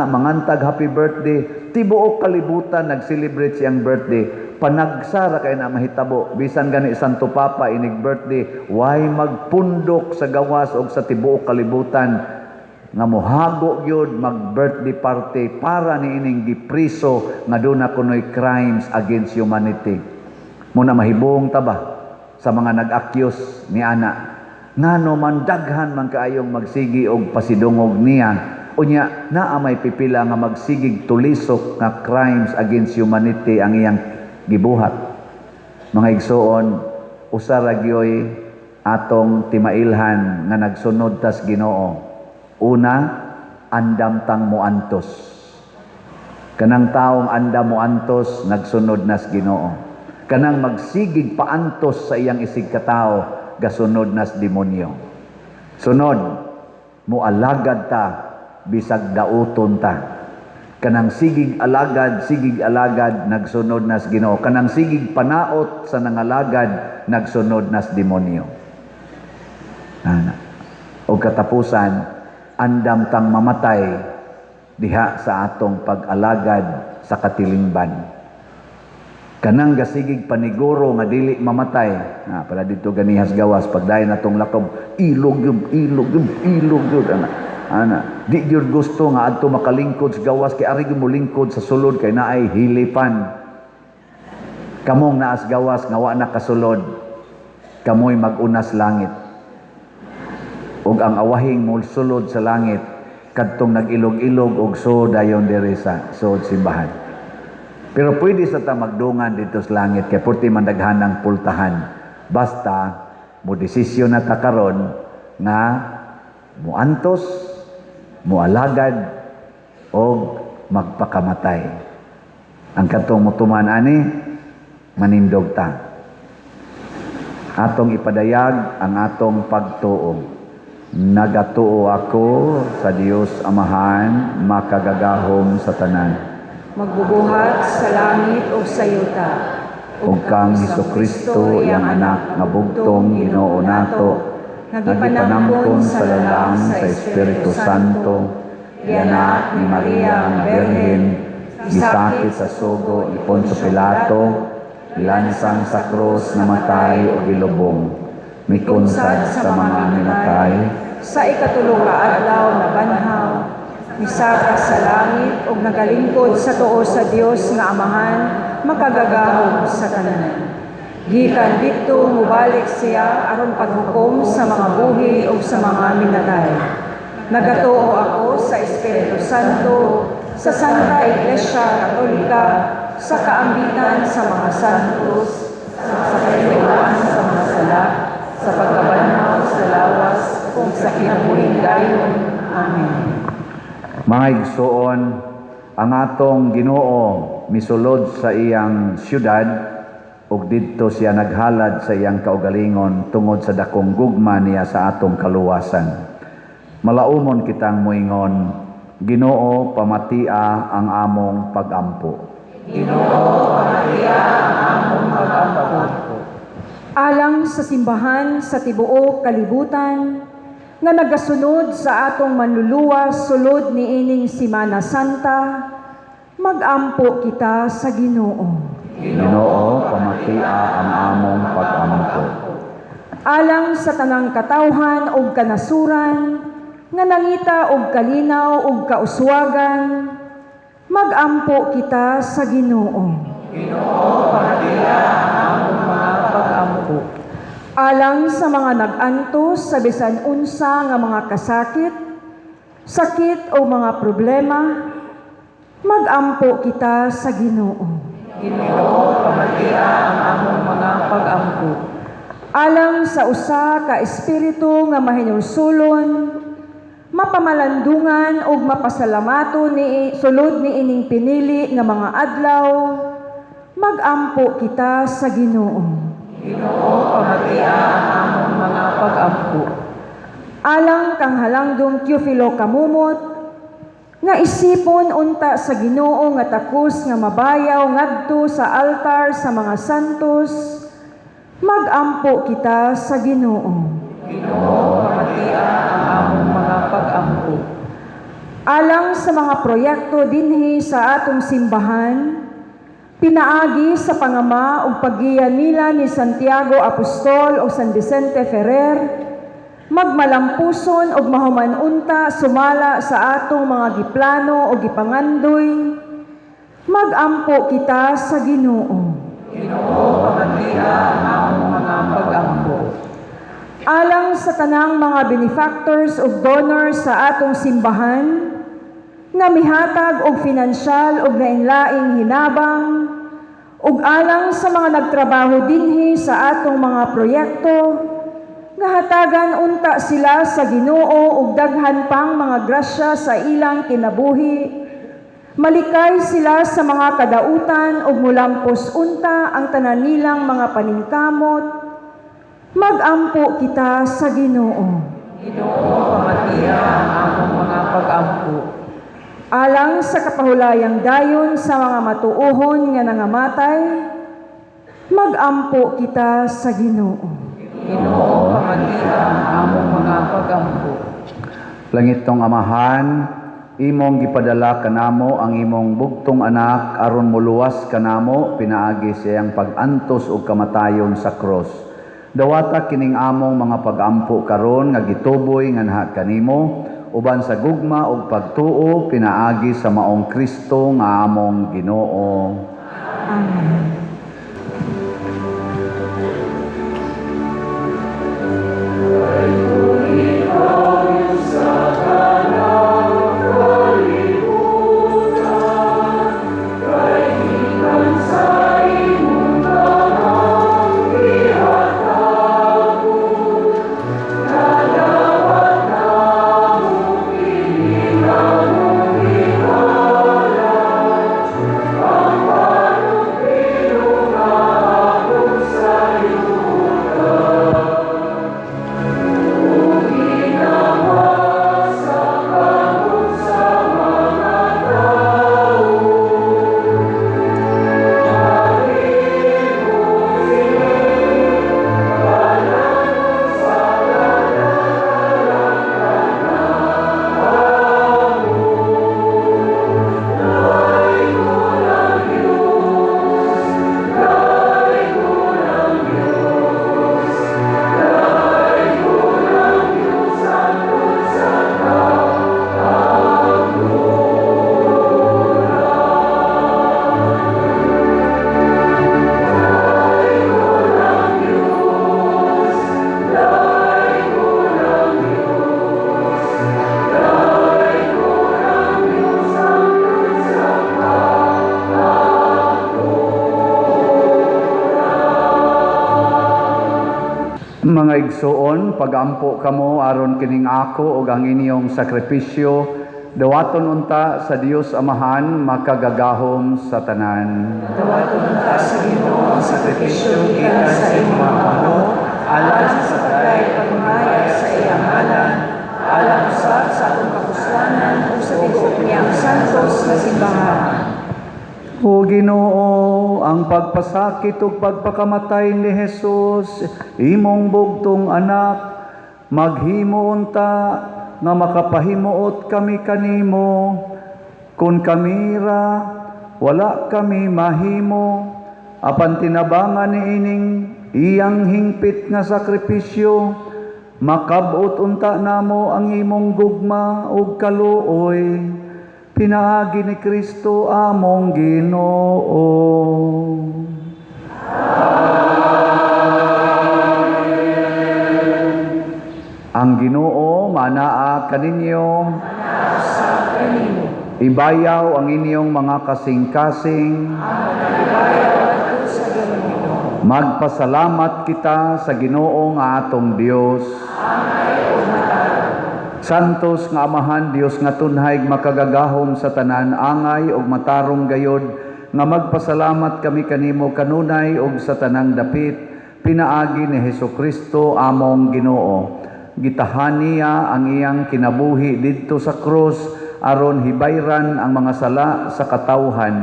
mangantag happy birthday, tibuok kalibutan nag-celebrate siyang birthday. Panagsara kay na mahitabo, bisan gani Santo Papa inig birthday, way magpundok sa gawas og sa tibuok kalibutan. nga mohago gyud mag birthday party para niining gipriso nga duna kunoy crimes against humanity. Muna mahibong ta ba sa mga nag-accuse ni ana ngano man daghan man kaayong magsigi og pasidungog niya unya naa may pipila nga magsigig tulisok nga crimes against humanity ang iyang gibuhat. Mga igsoon, usa ra gyoy atong timailhan nga nagsunod tas Ginoo. Una, andam tang moantos. Kanang taong andam moantos nagsunod nas Ginoo. Kanang magsigig paantos sa iyang isig katao gasunod nas demonyo. Sunod, mualagad ta bisag dauton ta. Kanang sigig alagad nagsunod nas Ginoo. Kanang sigig panaot sa nangalagad nagsunod nas demonyo. O katapusan, andam tang mamatay diha sa atong pag-alagad sa katilingban. Kanang gasigig paniguro nga dili mamatay. Para dito ganihas gawas pagdayon natong lakob, ilog yun. Ana, di gyud gusto nga adto makalingkod sa gawas kay ari gyud mo lingkod sa sulod kay naay hilipan. Kamong naas gawas nga wa na kasulod, kamoy mag-unas langit. Ug ang awahing mo sulod sa langit kadtong nag-ilog-ilog og so dayon diri sa sud simbahan. Pero pwede sa ta magdungan dito sa langit kay purti man daghanang pultahan. Basta mo desisyon na ta karon nga muantos, mualagad o magpakamatay. Ang katong mutuman ani manindog ta. Atong ipadayag ang atong pagtuo. Nagatuo ako sa Dios Amahan, makagagahom sa tanan. Magbubuhat sa langit o sa yuta. Ug kang Hesukristo iyang anak nga bugtong Ginoo nato, nagipanampon sa lalang sa Espiritu Santo, gianak ni Maria nga Birhen, gisakit sa sugo ni Poncio Pilato, ilansang sa krus namatay o gilubong, mikunsad sa mga minatay, Sa ikatulong nga adlaw na banhaw, misaka sa langit ug nagalingkod sa tuo sa Dios nga Amahan, makagagahom sa tanan. Gikan dito mubalik siya aron paghukom sa mga buhi ug sa mga minatay. Nagatuo ako sa Espiritu Santo, sa Santa Iglesia Katolika, sa kaambigan sa mga santos, sa kayuan sa mga sala, sa pagkabanhaw sa lawas ug sa kinabuhing dayon. Amen. Mga igsoon, ang atong Ginoo misulod sa iyang syudad ug didto siya naghalad sa iyang kaugalingon tungod sa dakong gugma niya sa atong kaluwasan. Malaumon kitang moingon, Ginoo pamatia ang among pag-ampo. Ginoo, pamatia ang among pag-ampo. Alang sa simbahan sa tibuok kalibutan, nga nagasunod sa atong manluluwas sulod ni ining Semana Santa, mag-ampo kita sa Ginoo. Ginoo pamatia ang among pag-ampo. Alang sa tanang katawhan ug kanasuran, nga nangita og kalinaw ug kauswagan, mag-ampo kita sa Ginoo. Ginoo, pamatia ang among mga pag-ampo. Alang sa mga nag-antos sa bisan unsa nga mga sakit o mga problema, mag-ampo kita sa Ginoo. Ginoo, pamatia ang among mga pag-ampo. Alang sa usa ka espiritu nga mahinulsulon, mapamalandungan ug mapasalamato ni sulod ni ining pinili nga mga adlaw, mag-ampo kita sa Ginoo. Ginoo, pamatia ang among mga pag-ampo. Alang kang halangdong Teofilo Kamumot, nga isipon unta sa Ginoo nga takos nga mabayaw ngadto sa altar sa mga santos, mag-ampo kita sa Ginoo. Ginoo, pamatia ang among mga pag-ampo. Alang sa mga proyekto dinhi sa atong simbahan, pinaagi sa pangama ug paggiya nila ni Santiago Apostol o San Vicente Ferrer, magmalampuson og mahuman unta sumala sa atong mga giplano o gipangandoy, magampo kita sa Ginoo. Alang sa tanang mga benefactors ug donors sa atong simbahan, nga mihatag og pinansyal ug lain-laing hinabang, ug alang sa mga nagtrabaho dinhi sa atong mga proyekto, nga hatagan unta sila sa Ginoo ug daghan pang mga grasya sa ilang kinabuhi, malikay sila sa mga kadautan ug mulampos unta ang tanan nilang mga paningkamot, magampo kita sa Ginoo. Alang sa kapahulayang dayon sa mga matuohon nga nangamatay, magampo kita sa Ginoo. Langitong Amahan, imong gipadala kanamo ang imong bugtong anak aron muluwas kanamo pinaagi sa iyang pag-antos ug kamatayon sa cross. Dawata kining among mga pag-ampo karon nga gituboy nga naha kanimo uban sa gugma ug pagtuo pinaagi sa maong Kristo nga among Ginoo. Amen. Mga igsoon, pagampo kamo aron kining ako ug ang inyong sakripisyo, dawaton unta sa Dios Amahan makagagahom sa tanan. Dawaton unta sa Ginoo ang sakripisyo gikan sa imong mga pamo, alang sa patay pagmaya sa iyang ngalan, alang usab sa atong kapuslanan ug sa tibuok niyang santos nga simbahan. O Ginoo, ang pagpasakit ug pagpakamatay ni Jesus, imong bugtong anak, maghimo unta nga makapahimuot kami kanimo. Kung kamira, wala kami mahimo, apan tinabangan ni ining iyang hingpit nga sakripisyo, makabot unta namo ang imong gugma ug kaluoy. Pinaagi ni Kristo among Ginoo. Ang Ginoo manaa kaninyo. Ibayaw ang inyong mga kasing-kasing. Magpasalamat kita sa Ginoo nga atong Dios. Santos nga Amahan Dios nga tunhay makagagahom sa tanan angay ug matarong gayod nga magpasalamat kami kanimo kanunay ug sa tanang dapit pinaagi ni Hesukristo among Ginoo. Gitahan niya ang iyang kinabuhi didto sa krus aron hibayran ang mga sala sa katawhan.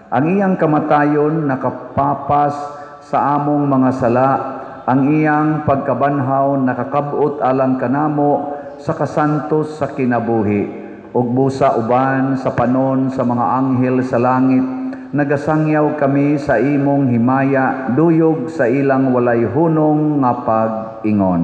Ang iyang kamatayon nakapapas sa among mga sala, ang iyang pagkabanhaw nakakabot alang kanamo sa kasantos sa kinabuhi, ug busa uban sa panon sa mga anghel sa langit, nagasangyaw kami sa imong himaya, duyog sa ilang walay hunong nga pag-ingon.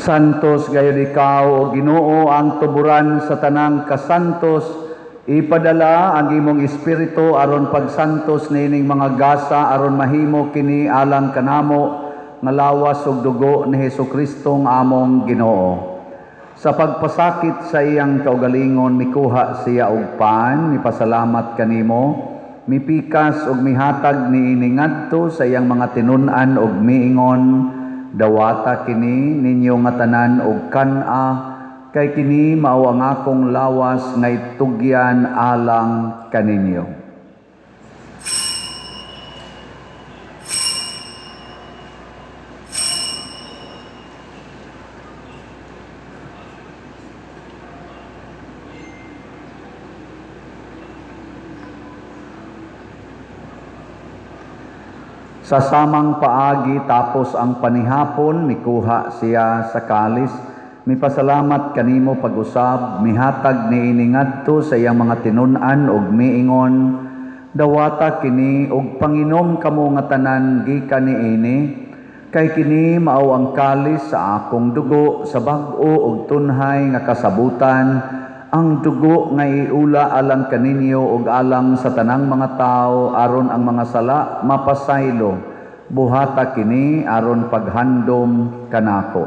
Santos gayud ikaw o Ginoo ang tuburan sa tanang kasantos, ipadala ang imong espiritu aron pagsantos nining mga gasa aron mahimo kini alang kanamo nga lawas ug dugo ni Hesukristo nga among Ginoo. Sa pagpasakit sa iyang kaugalingon mikuha siya og pan, mipasalamat kanimo, mipikas ug mihatag niini ngadto sa iyang mga tinun-an ug miingon, dawata kini ninyo nga tanan og kan-a, kay kini mao ang akong lawas nga itugyan alang kaninyo. Sa samang paagi tapos ang panihapon, mikuha siya sa kalis, mipasalamat kanimo pag-usab, mihatag niini ngadto sa iyang mga tinun-an ug miingon, dawata kini ug panginom kamo nga tanan gikan niini, kay kini mao ang kalis sa akong dugo sa bag-o ug tunhay nga kasabutan, ang dugo nga iula alang kaninyo ug alang sa tanang mga tao aron ang mga sala mapasaylo. Buhata kini aron paghandom kanako.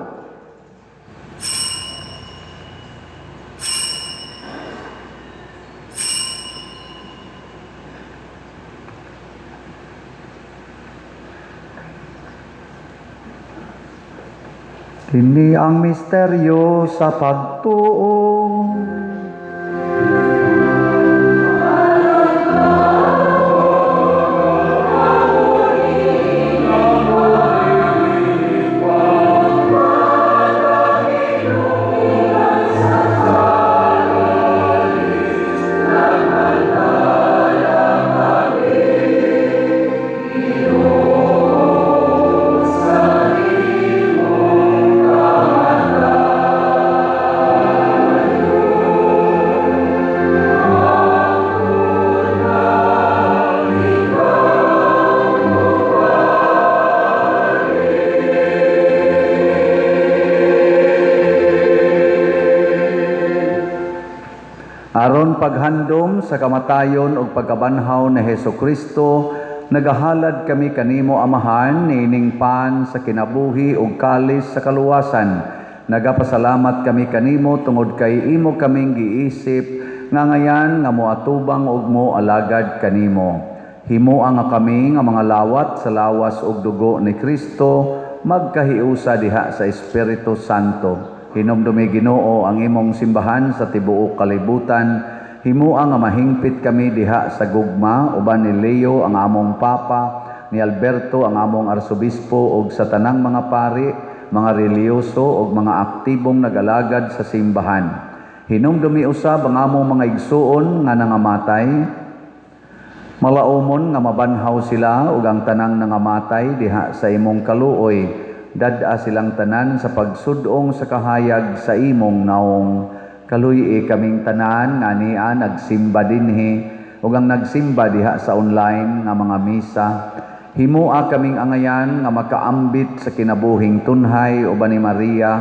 Kini ang misteryo sa pagtuo. Aron paghandom sa kamatayon ug pagkabanhaw ni Hesukristo, nagahalad kami kanimo Amahan nining pan sa kinabuhi ug kalis sa kaluwasan. Nagapasalamat kami kanimo tungod kay imo kaming giisip nga ngayan nga moatubang ug moalagad kanimo. Himuang nga kami nga mga lawat sa lawas ug dugo ni Kristo magkahiusa diha sa Espiritu Santo. Hinumdumi Ginoo ang imong simbahan sa tibuok kalibutan. Himua nga mahingpit kami diha sa gugma uban ni Leo ang among papa, ni Alberto ang among arsobispo ug sa tanang mga pari, mga reliyoso ug mga aktibong nagalagad sa simbahan. Hinumdumi usab ang among mga igsuon nga nangamatay. Malaumon nga mabanhaw sila ug ang tanang nangamatay diha sa imong kaluoy. Dad-a silang tanan sa pagsudong sa kahayag sa imong naong. Kaluy kaming tanan nga niya nagsimba dinhi ug ang nagsimba diha sa online nga mga misa. Himua kaming angayan nga makaambit sa kinabuhing tunhay uban ni Maria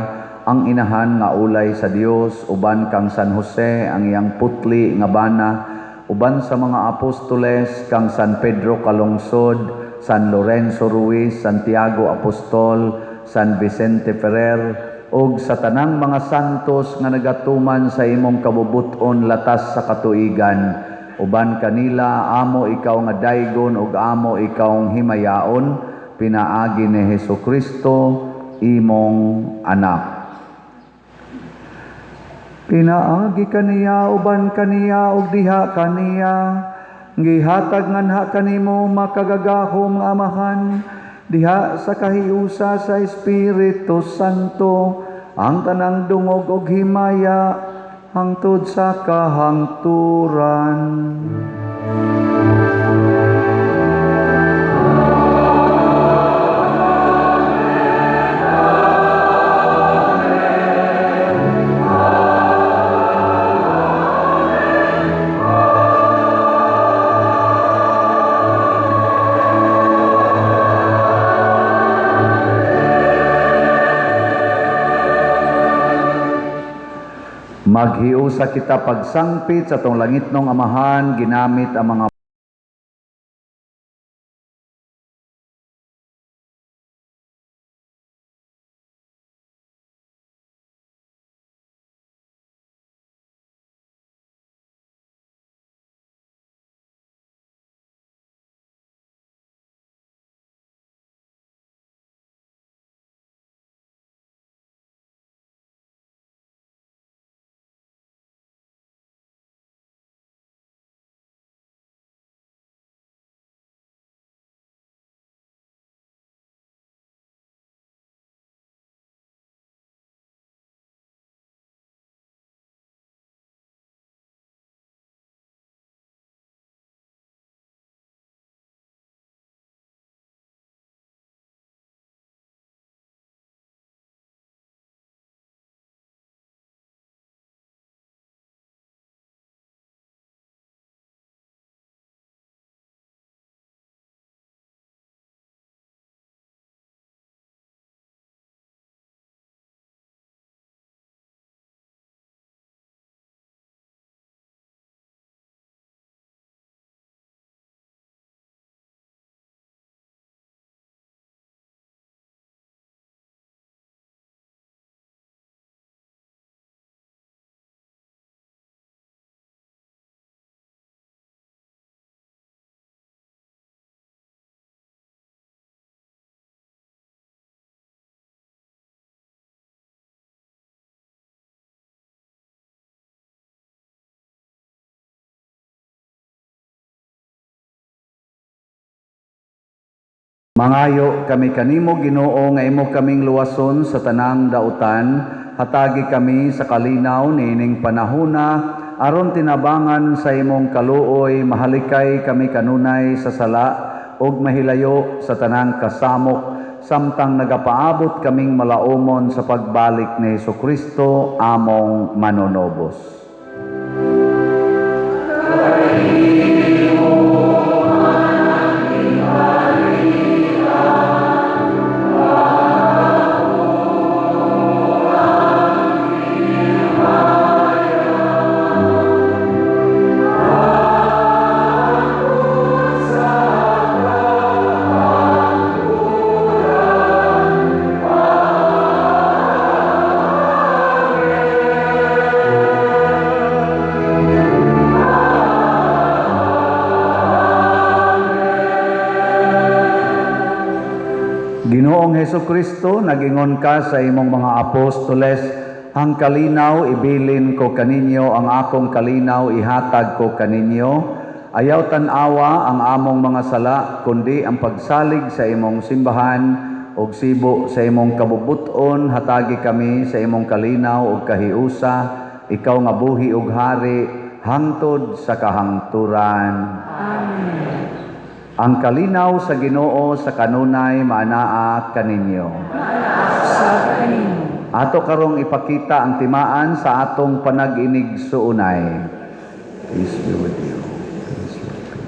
ang inahan nga ulay sa Dios, uban kang San Jose ang iyang putli nga bana, uban sa mga apostoles kang San Pedro Calungsod, San Lorenzo Ruiz, Santiago Apostol, San Vicente Ferrer, ug sa tanang mga santos nga nagatuman sa imong kabubuton latas sa katuigan. Uban kanila, amo ikaw nga daygon ug amo ikaw himayaon, pinaagi ni Hesukristo, imong anak. Pinaagi kaniya, uban kaniya, ug diha kaniya, gihatag nganha kanimo makagagahom nga Amahan, diha sa kahiusa sa Espiritu Santo, ang tanang dungog ug himaya, hangtod sa kahangturan. Giusa kita pagsangpit sa tong langitnong amahan, ginamit ang mga mangayo kami kanimo Ginoo nga imo kaming luwason sa tanang dautan, hatagi kami sa kalinaw niining panahona aron tinabangan sa imong kaluoy, mahalikay kami kanunay sa sala ug mahilayo sa tanang kasamok samtang nagapaabot kaming malaumon sa pagbalik ni Hesukristo among manunobos. Ginoong Hesukristo, nagingon ka sa imong mga apostoles, ang kalinaw ibilin ko kaninyo, ang akong kalinaw ihatag ko kaninyo. Ayaw tanawa ang among mga sala, kundi ang pagsalig sa imong simbahan ug sibo sa imong kabubuton, hatagi kami sa imong kalinaw ug kahiusa, ikaw nga buhi ug hari, hangtod sa kahangturan. Amen. Ang kalinaw sa Ginoo sa kanunay maanaa kaninyo. Sa kanino. Ato karong ipakita ang timaan sa atong panag-inig suunay. Peace be with you. Peace be with you.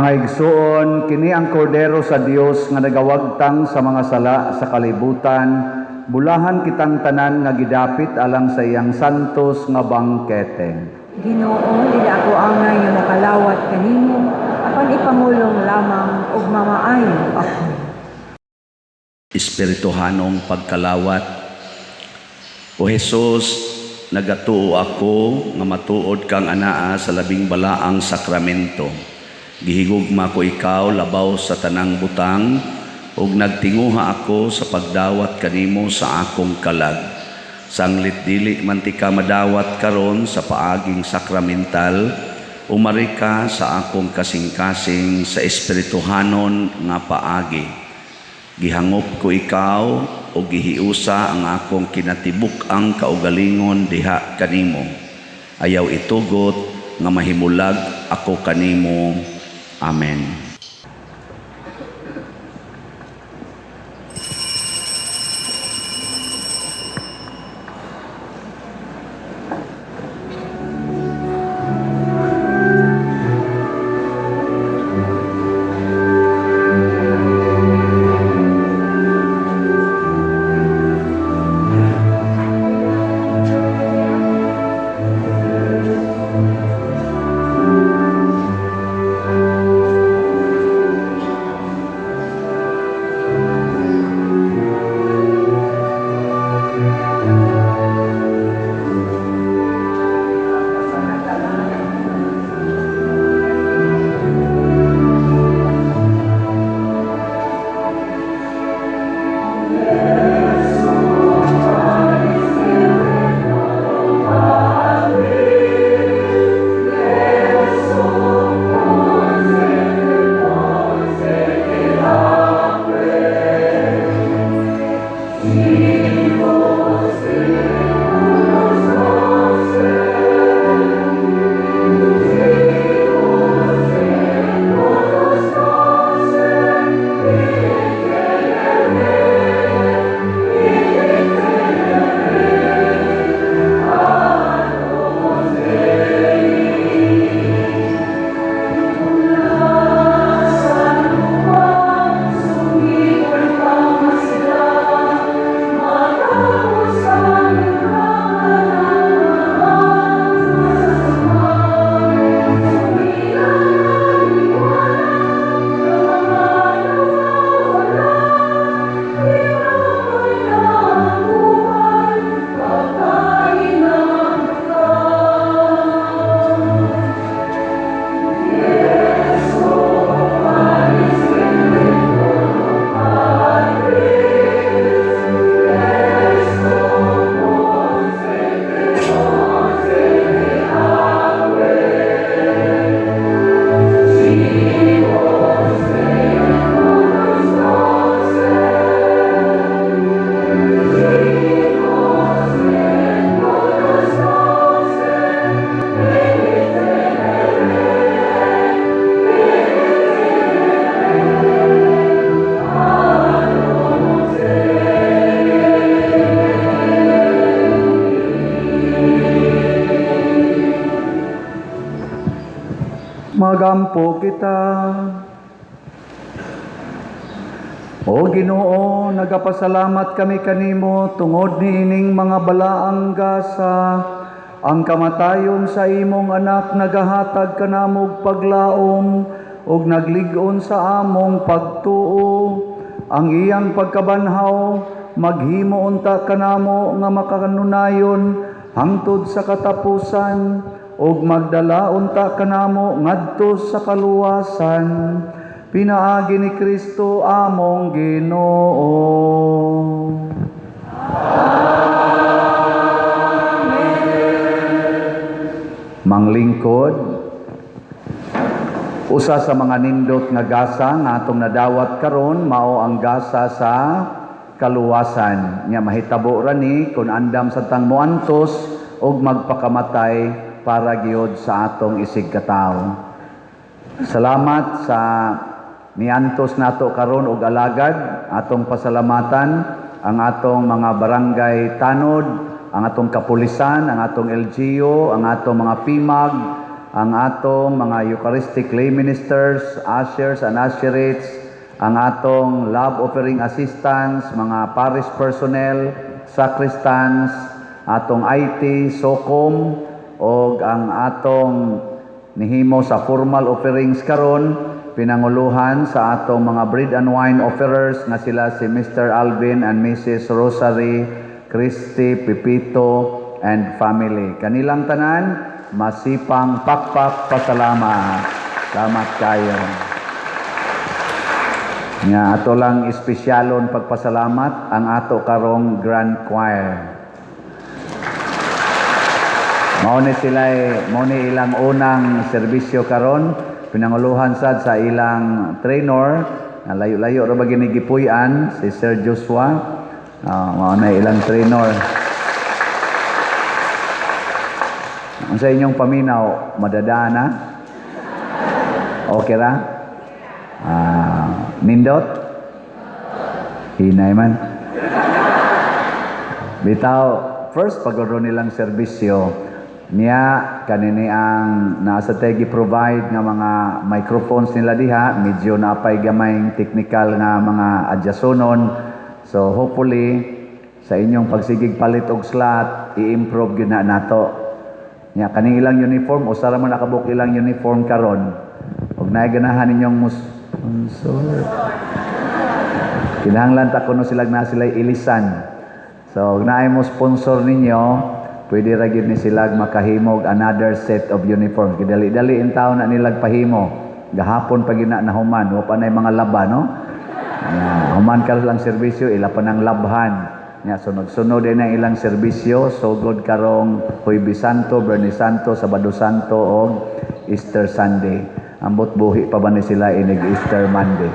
Mga igsoon, kini ang kordero sa Dios nga nagawagtang sa mga sala sa kalibutan, bulahan kitang tanan nga gidapit alang sa iyang santos nga bangkete. Ginoo, dili ako angay nga makalawat kanimo, apan ipangulong lamang ug mamaayo ako. Espirituhanong pagkalawat. O Jesus, nagatuo ako nga matuod kang anaa sa labing balaang sakramento. Gihigugma ko ikaw labaw sa tanang butang, ug nagtinguha ako sa pagdawat kanimo sa akong kalag. Sanglit dili man ti ka madawat karon sa paaging sakramental, umari ka sa akong kasing-kasing sa espirituhanon nga paagi. Gihangop ko ikaw o gihiusa ang akong kinatibuk ang kaugalingon diha kanimo. Ayaw itugot nga mahimulag ako kanimo. Amen. Magampo kita. O Ginoo, nagapasalamat kami kanimo tungod niining mga balaang gasa, ang kamatayon sa imong anak nagahatag kanamog paglaom ug naglig-on sa among pagtuo. Ang iyang pagkabanhaw maghimo unta kanamo nga makanunayon hangtod sa katapusan ug magdala unta kanamo ngadto sa kaluwasan. Pinaagi ni Kristo among Ginoo. Manglingkod, usa sa mga nindot nga gasa nga atong nadawat karon mao ang gasa sa kaluwasan. Nya mahitabo ra ni kun andam sa tang moantos og magpakamatay para giyod sa atong isig katawo. Salamat sa niantos nato karon og alagad, atong pasalamatan ang atong mga barangay tanod, ang atong kapulisan, ang atong LGU, ang atong mga PIMAG, ang atong mga Eucharistic lay ministers, ushers and usherettes, ang atong love offering assistants, mga parish personnel, sacristans, atong IT, SOCOM, o ang atong nihimo sa formal offerings karon, pinanguluhan sa atong mga bread and wine offerers nga sila si Mr. Alvin and Mrs. Rosary, Christy, Pipito, and family. Kanilang tanan, masipang pakpak pasalamat. Salamat kayo. Nga ato lang espesyalon pagpasalamat ang ato karong Grand Choir. Mao ni ilang unang serbisyo karon, pinanguluhan sad sa ilang trainer na layo-layo ra ba ginigipuy-an si Sir Joshua. Mao na ilang trainer. Ang sa inyong paminaw, madadaan na? Okay ra? Nindot? Hinay man. Bitaw, first pagkaroon nilang serbisyo, niya kanini ang nasa tegi provide nga mga microphones nila diha, medyo napay gamayng technical nga mga adjasonon. So hopefully sa inyong pagsigig palit og slot, i-improve gyud na nato. Nya kaning ilang uniform usara man nakabuk ilang uniform karon. Ug naay ganahan ninyong sponsor. Kinahanglan ta kuno sila ilisan. So ug naay mo sponsor ninyo, pwede ra gyud ni sila makahimog another set of uniform. Kidali-dali in taon na nilag pahimo. Gahapon pa gina nahuman, wa pa nay mga laba no. Human ka lang serbisyo, ila pa nang labhan. Nya sunod-sunod din ang ilang serbisyo, sugod karong Huwebes Santo, Biyernes Santo, Sabado Santo o Easter Sunday. Ambot buhi pa ba ni sila inig Easter Monday.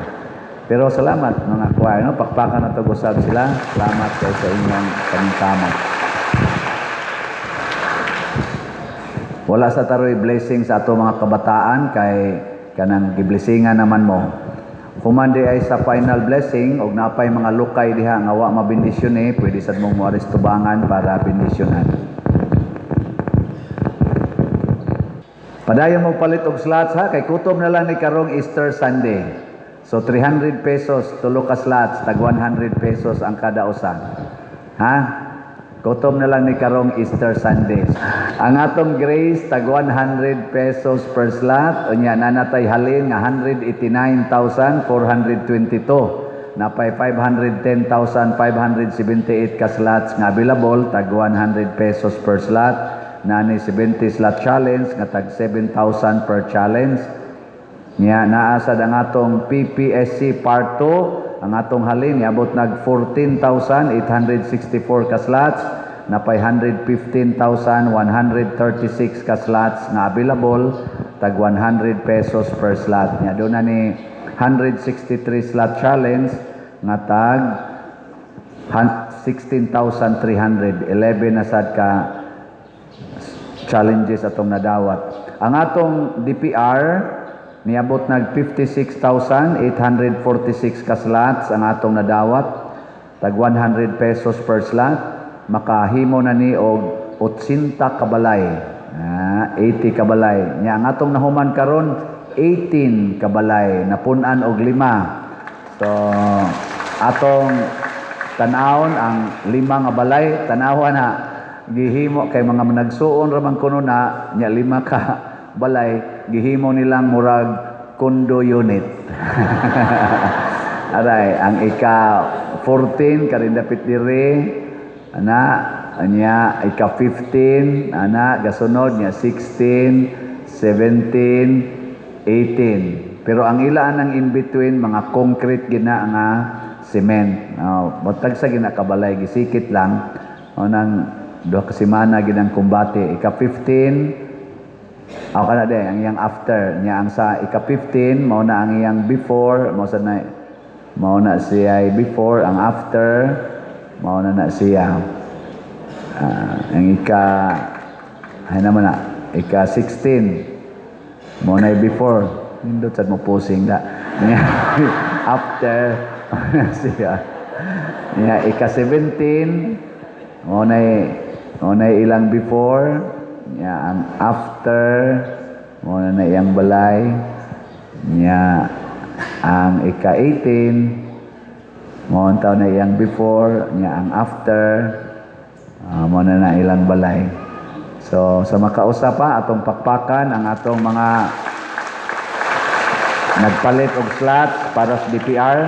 Pero salamat mga choir, no? Pakpakan na tagusab sila. Salamat kayo sa inyong kamintama. Wala sa taroy blessing sa ato mga kabataan kay kanang giblessingan naman mo. Humandi ay sa final blessing og napay mga lukay diha nga wa mabendisyon pwede sad mong moaris tubangan para bendisyonan. Padayon mo palit og slots ha kay kutob na lang ni karong Easter Sunday. So 300 pesos tulo ka slots, tag 100 pesos ang kada usa. Ha? Kutob na lang ni karong Easter Sunday. Ang atong grace tag 100 pesos per slot, unya nanatay halin nga 189,422. Napay 510,578 ka slots nga available, tag 100 pesos per slot. Nani 70 slot challenge nga tag 7,000 per challenge. Nya naasad ang atong PPSC Part 2, ang atong halin niabot nag 14,864 ka slots, napay 115,136 ka slots nga available, tag 100 pesos per slot. Nya do na ni 163 slot challenge nga tag 16,300, 11 na sad ka challenges atong nadawat. Ang atong DPR niabot nag 56,846 ka slots ang atong nadawat, tag 100 pesos per slot, makahimo na ni og 80 kabalay. 80 kabalay. Nya ang atong nahuman karon 18 kabalay, napunan og 5. So atong tan-awon ang 5 nga balay, tan-awa na gihimo kay mga nagsuon ra man kuno na nya 5 ka balay, gihimo nilang murag condo unit. Aray, ang ika 14 karindapit dire ana anya ika 15 ana gasunod nya 16, 17, 18. Pero ang ilaan ang in between mga concrete gina nga cement. Matag sa gina kabalay gisikit lang nang duha ka semana ginang kumbate. Ika 15 ako kana day ang iyang after niya ang sa ika-15 mao na ang iyang before, mao na siya before, ang after mao na siya ang ay naman na ika-16 mao na before, nindot sad mo posing da niya after siya niya ika-17 mao na ilang before. Yeah, ang after mo na iyang balay nya ang ika-18 mo ang taon na iyang before nya ang after mo na ilang balay. So sa makausa pa atong pakpakan ang atong mga nagpalit og slots para sa DPR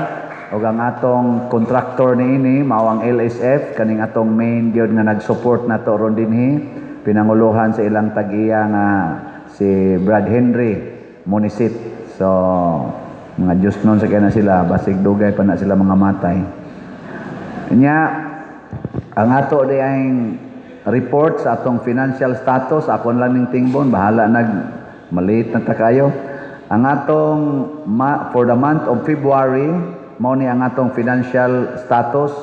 ug ang atong kontraktor niini mao ang LSF kaning atong main gyud nga nag-support nato ron dinhi pinanguluhan sa ilang tag-iya nga si Brad Henry Munisip. So mga Diyos nun sa kaya sila basig dugay pa na sila mga matay. Nya ang ato di ang report sa atong financial status akon lang ning tingbon bahala nag maliit na ta kayo. Ang atong for the month of February, mao ni ang atong financial status.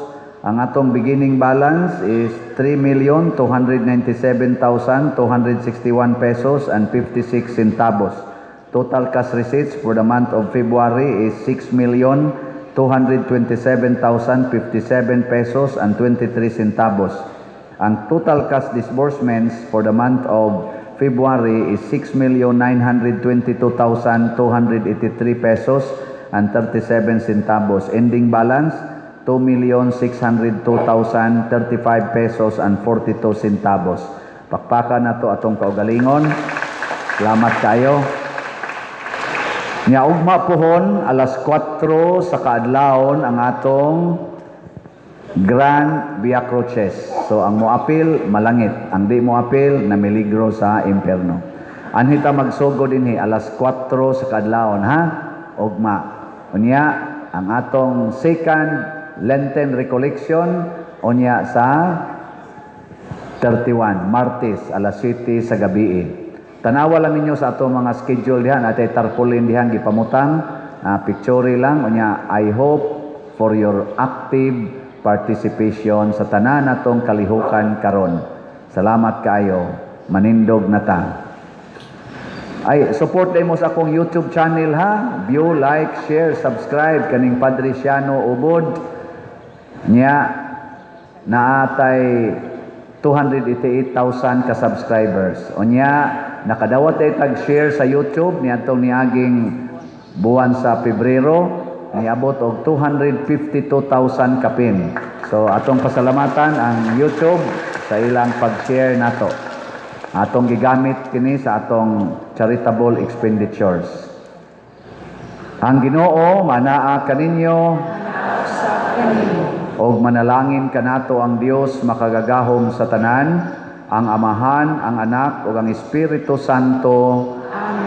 Ang atong beginning balance is 3,297,261 pesos and 56 centavos. Total cash receipts for the month of February is 6,227,057 pesos and 23 centavos. Ang total cash disbursements for the month of February is 6,922,283 pesos and 37 centavos. Ending balance, 2,602,035 pesos and 42 centavos. Pakpakan na to atong kaugalingon. Salamat kayo. Nya ugma pohon, alas 4 sa kaadlawon ang atong Grand Via Cruces. So ang moapil malangit, ang di moapil na miligro sa impierno. Anhita magsugo dinhi alas 4 sa kadlawon ha. Ugma. Unya ang atong second Lenten recollection unya sa 31 Martes alas 7 sa gabi. Tanawa lang ninyo sa atong mga schedule dihan atay tarpaulin dihan gipamutang picture lang unya. I hope for your active participation sa tanan natong kalihukan karon. Salamat kayo. Manindog na ta. Ay, support mo sa akong YouTube channel ha. View, like, share, subscribe kaning Padre Siano Ubod. Nya naatay 288,000 ka subscribers. Unya nakadawat ay tag-share sa YouTube niadtong niaging buwan sa Pebrero. Niabot og 252,000 kapin. So atong pasalamatan ang YouTube sa ilang pag-share nato. Atong gigamit kini sa atong charitable expenditures. Ang Ginoo manaa kaninyo og manalangin kanato ang Dios makagagahom sa tanan, ang Amahan, ang Anak ug ang Espiritu Santo. Amen.